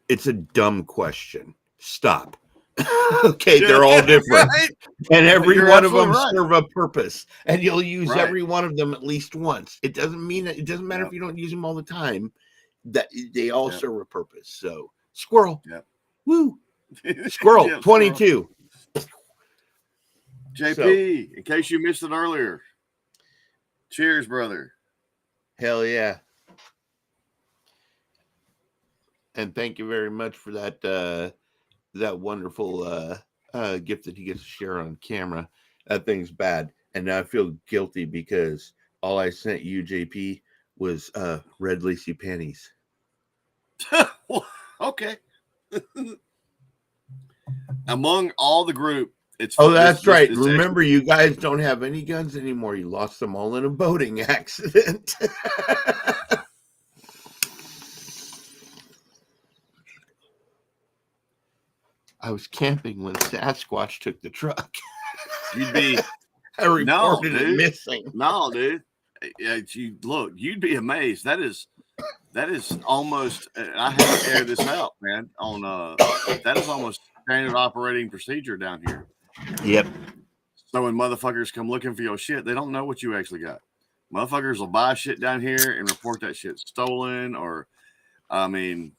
It's a dumb question. Stop. Okay, they're all different. Right? And every one of them serve a purpose. And you'll use every one of them at least once. It doesn't matter if you don't use them all the time. That they all serve a purpose. So squirrel. Yep. Woo. Squirrel 22. JP, in case you missed it earlier. Cheers, brother. Hell yeah. And thank you very much for that wonderful gift that he gets to share on camera. That thing's bad. And now I feel guilty because all I sent you, JP, was red lacy panties. Okay. Among all the group, it's that's right. Remember, you guys don't have any guns anymore. You lost them all in a boating accident. I was camping when Sasquatch took the truck. You'd be I reported it missing. No, dude. You'd be amazed. That is almost. I have to air this out, man. On that is almost standard operating procedure down here. Yep. So when motherfuckers come looking for your shit, they don't know what you actually got. Motherfuckers will buy shit down here and report that shit stolen, or, it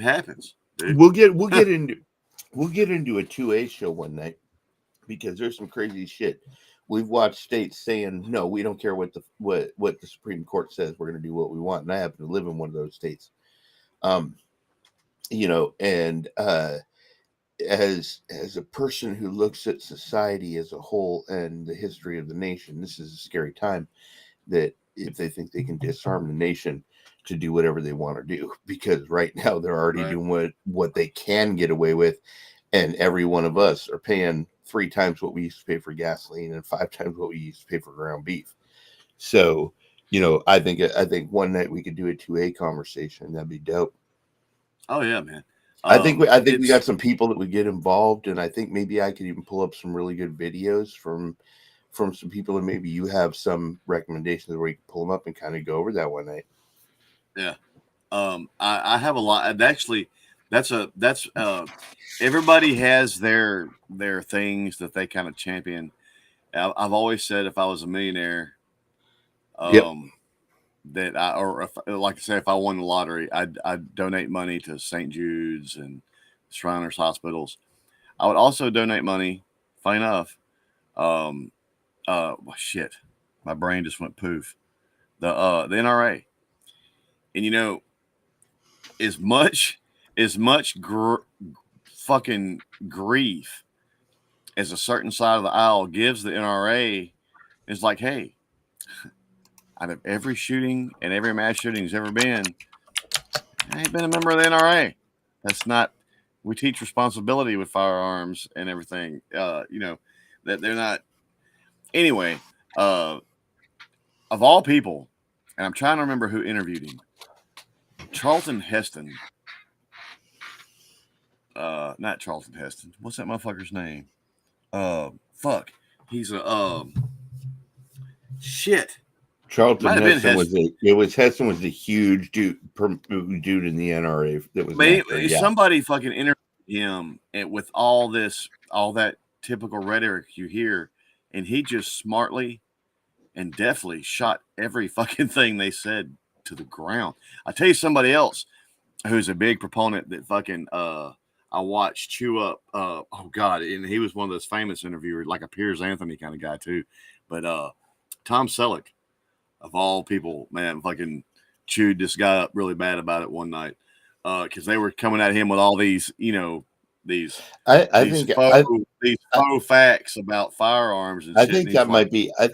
happens. Dude. We'll get into a 2A show one night because there's some crazy shit. We've watched states saying, no, we don't care what the Supreme Court says. We're going to do what we want. And I happen to live in one of those states. and as a person who looks at society as a whole and the history of the nation, this is a scary time. That if they think they can disarm the nation to do whatever they want to do, because right now they're already doing what they can get away with, and every one of us are paying 3 times what we used to pay for gasoline and 5 times what we used to pay for ground beef. So, I think one night we could do a 2A conversation. That'd be dope. Oh yeah, man. I think we got some people that would get involved, and I think maybe I could even pull up some really good videos from some people, and maybe you have some recommendations where you can pull them up and kind of go over that one night. Yeah. I have a lot. And actually, that's everybody has their things that they kind of champion. I've always said if I was a millionaire, that like I say, if I won the lottery, I'd donate money to St. Jude's and Shriners hospitals. I would also donate money. Funny enough, shit, my brain just went poof. The NRA, and as much fucking grief as a certain side of the aisle gives the NRA, is like, hey, out of every shooting and every mass shooting there's ever been, I ain't been a member of the NRA. That's not. We teach responsibility with firearms and everything. That they're not. Anyway, of all people, and I'm trying to remember who interviewed him. Charlton Heston. Not Charlton Heston. What's that motherfucker's name? Fuck. He's a shit. Charlton Heston Heston was the huge dude in the NRA that was. Somebody fucking interviewed him with all that typical rhetoric you hear, and he just smartly and deftly shot every fucking thing they said to the ground. I tell you, somebody else who's a big proponent that fucking I watched chew up. Oh God, and he was one of those famous interviewers, like a Piers Anthony kind of guy too. But Tom Selleck, of all people, man, fucking chewed this guy up really bad about it one night because they were coming at him with all these, these faux facts about firearms and shit. I think that might be a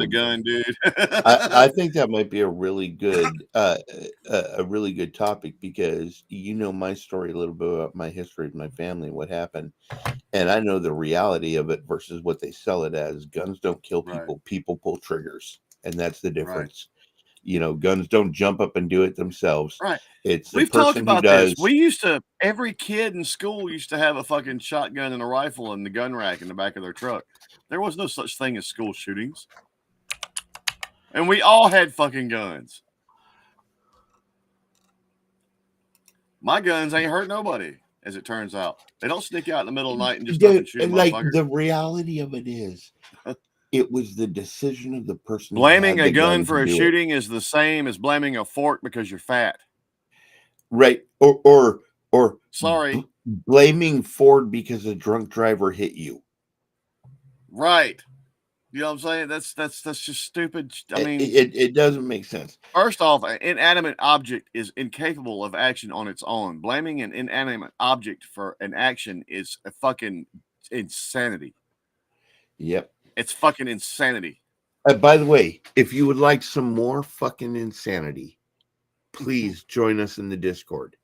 gun, dude. I think that might be a really good topic, because my story a little bit about my history of my family and what happened, and I know the reality of it versus what they sell it as. Guns don't kill people; people pull triggers, and that's the difference. Guns don't jump up and do it themselves. Right. We've talked about this. Every kid in school used to have a fucking shotgun and a rifle in the gun rack in the back of their truck. There was no such thing as school shootings. And we all had fucking guns. My guns ain't hurt nobody, as it turns out. They don't sneak out in the middle of the night and just fucking shoot motherfuckers. The reality of it is, it was the decision of the person. Blaming a gun for a shooting is the same as blaming a fork because you're fat. Right. Or sorry. Blaming Ford because a drunk driver hit you. Right. You know what I'm saying? That's just stupid. I mean, it doesn't make sense. First off, an inanimate object is incapable of action on its own. Blaming an inanimate object for an action is a fucking insanity. Yep. It's fucking insanity. By the way, if you would like some more fucking insanity, please join us in the Discord,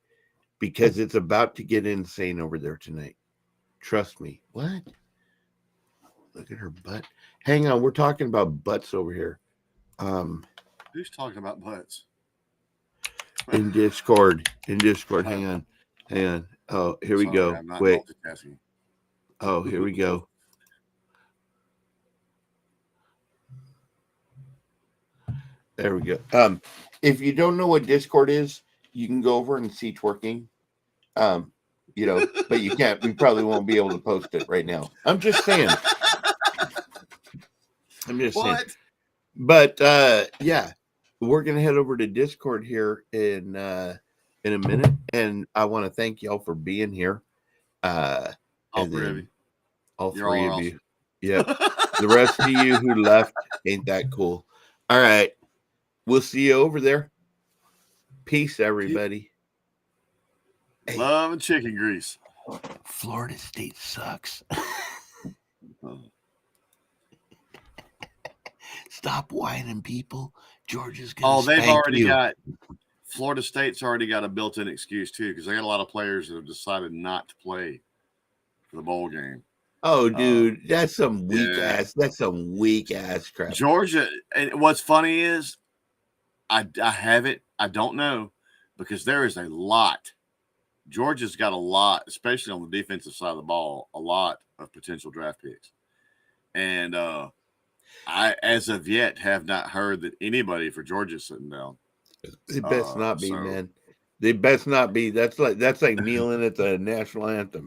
because it's about to get insane over there tonight. Trust me. What? Look at her butt. Hang on, we're talking about butts over here. Who's talking about butts? In Discord. Hang on. Oh, here we go. Wait. Oh, here we go. There we go. If you don't know what Discord is, you can go over and see twerking. But you can't. We probably won't be able to post it right now. I'm just saying. But yeah, we're gonna head over to Discord here in a minute, and I want to thank y'all for being here. All three of you. Yeah. The rest of you who left ain't that cool. All right. We'll see you over there. Peace, everybody. Hey. Love and chicken grease. Florida State sucks. Stop whining, people. Georgia's gonna. Oh, they've spank already you. got. Florida State's already got a built-in excuse too, because they got a lot of players that have decided not to play for the bowl game. Oh, dude, that's some weak yeah. ass. That's some weak ass crap. Georgia, and what's funny is, I haven't. I don't know, because there is a lot. Georgia's got a lot, especially on the defensive side of the ball, a lot of potential draft picks, and I, as of yet, have not heard that anybody for Georgia's sitting down. They best not be, man. They best not be. That's like kneeling at the national anthem.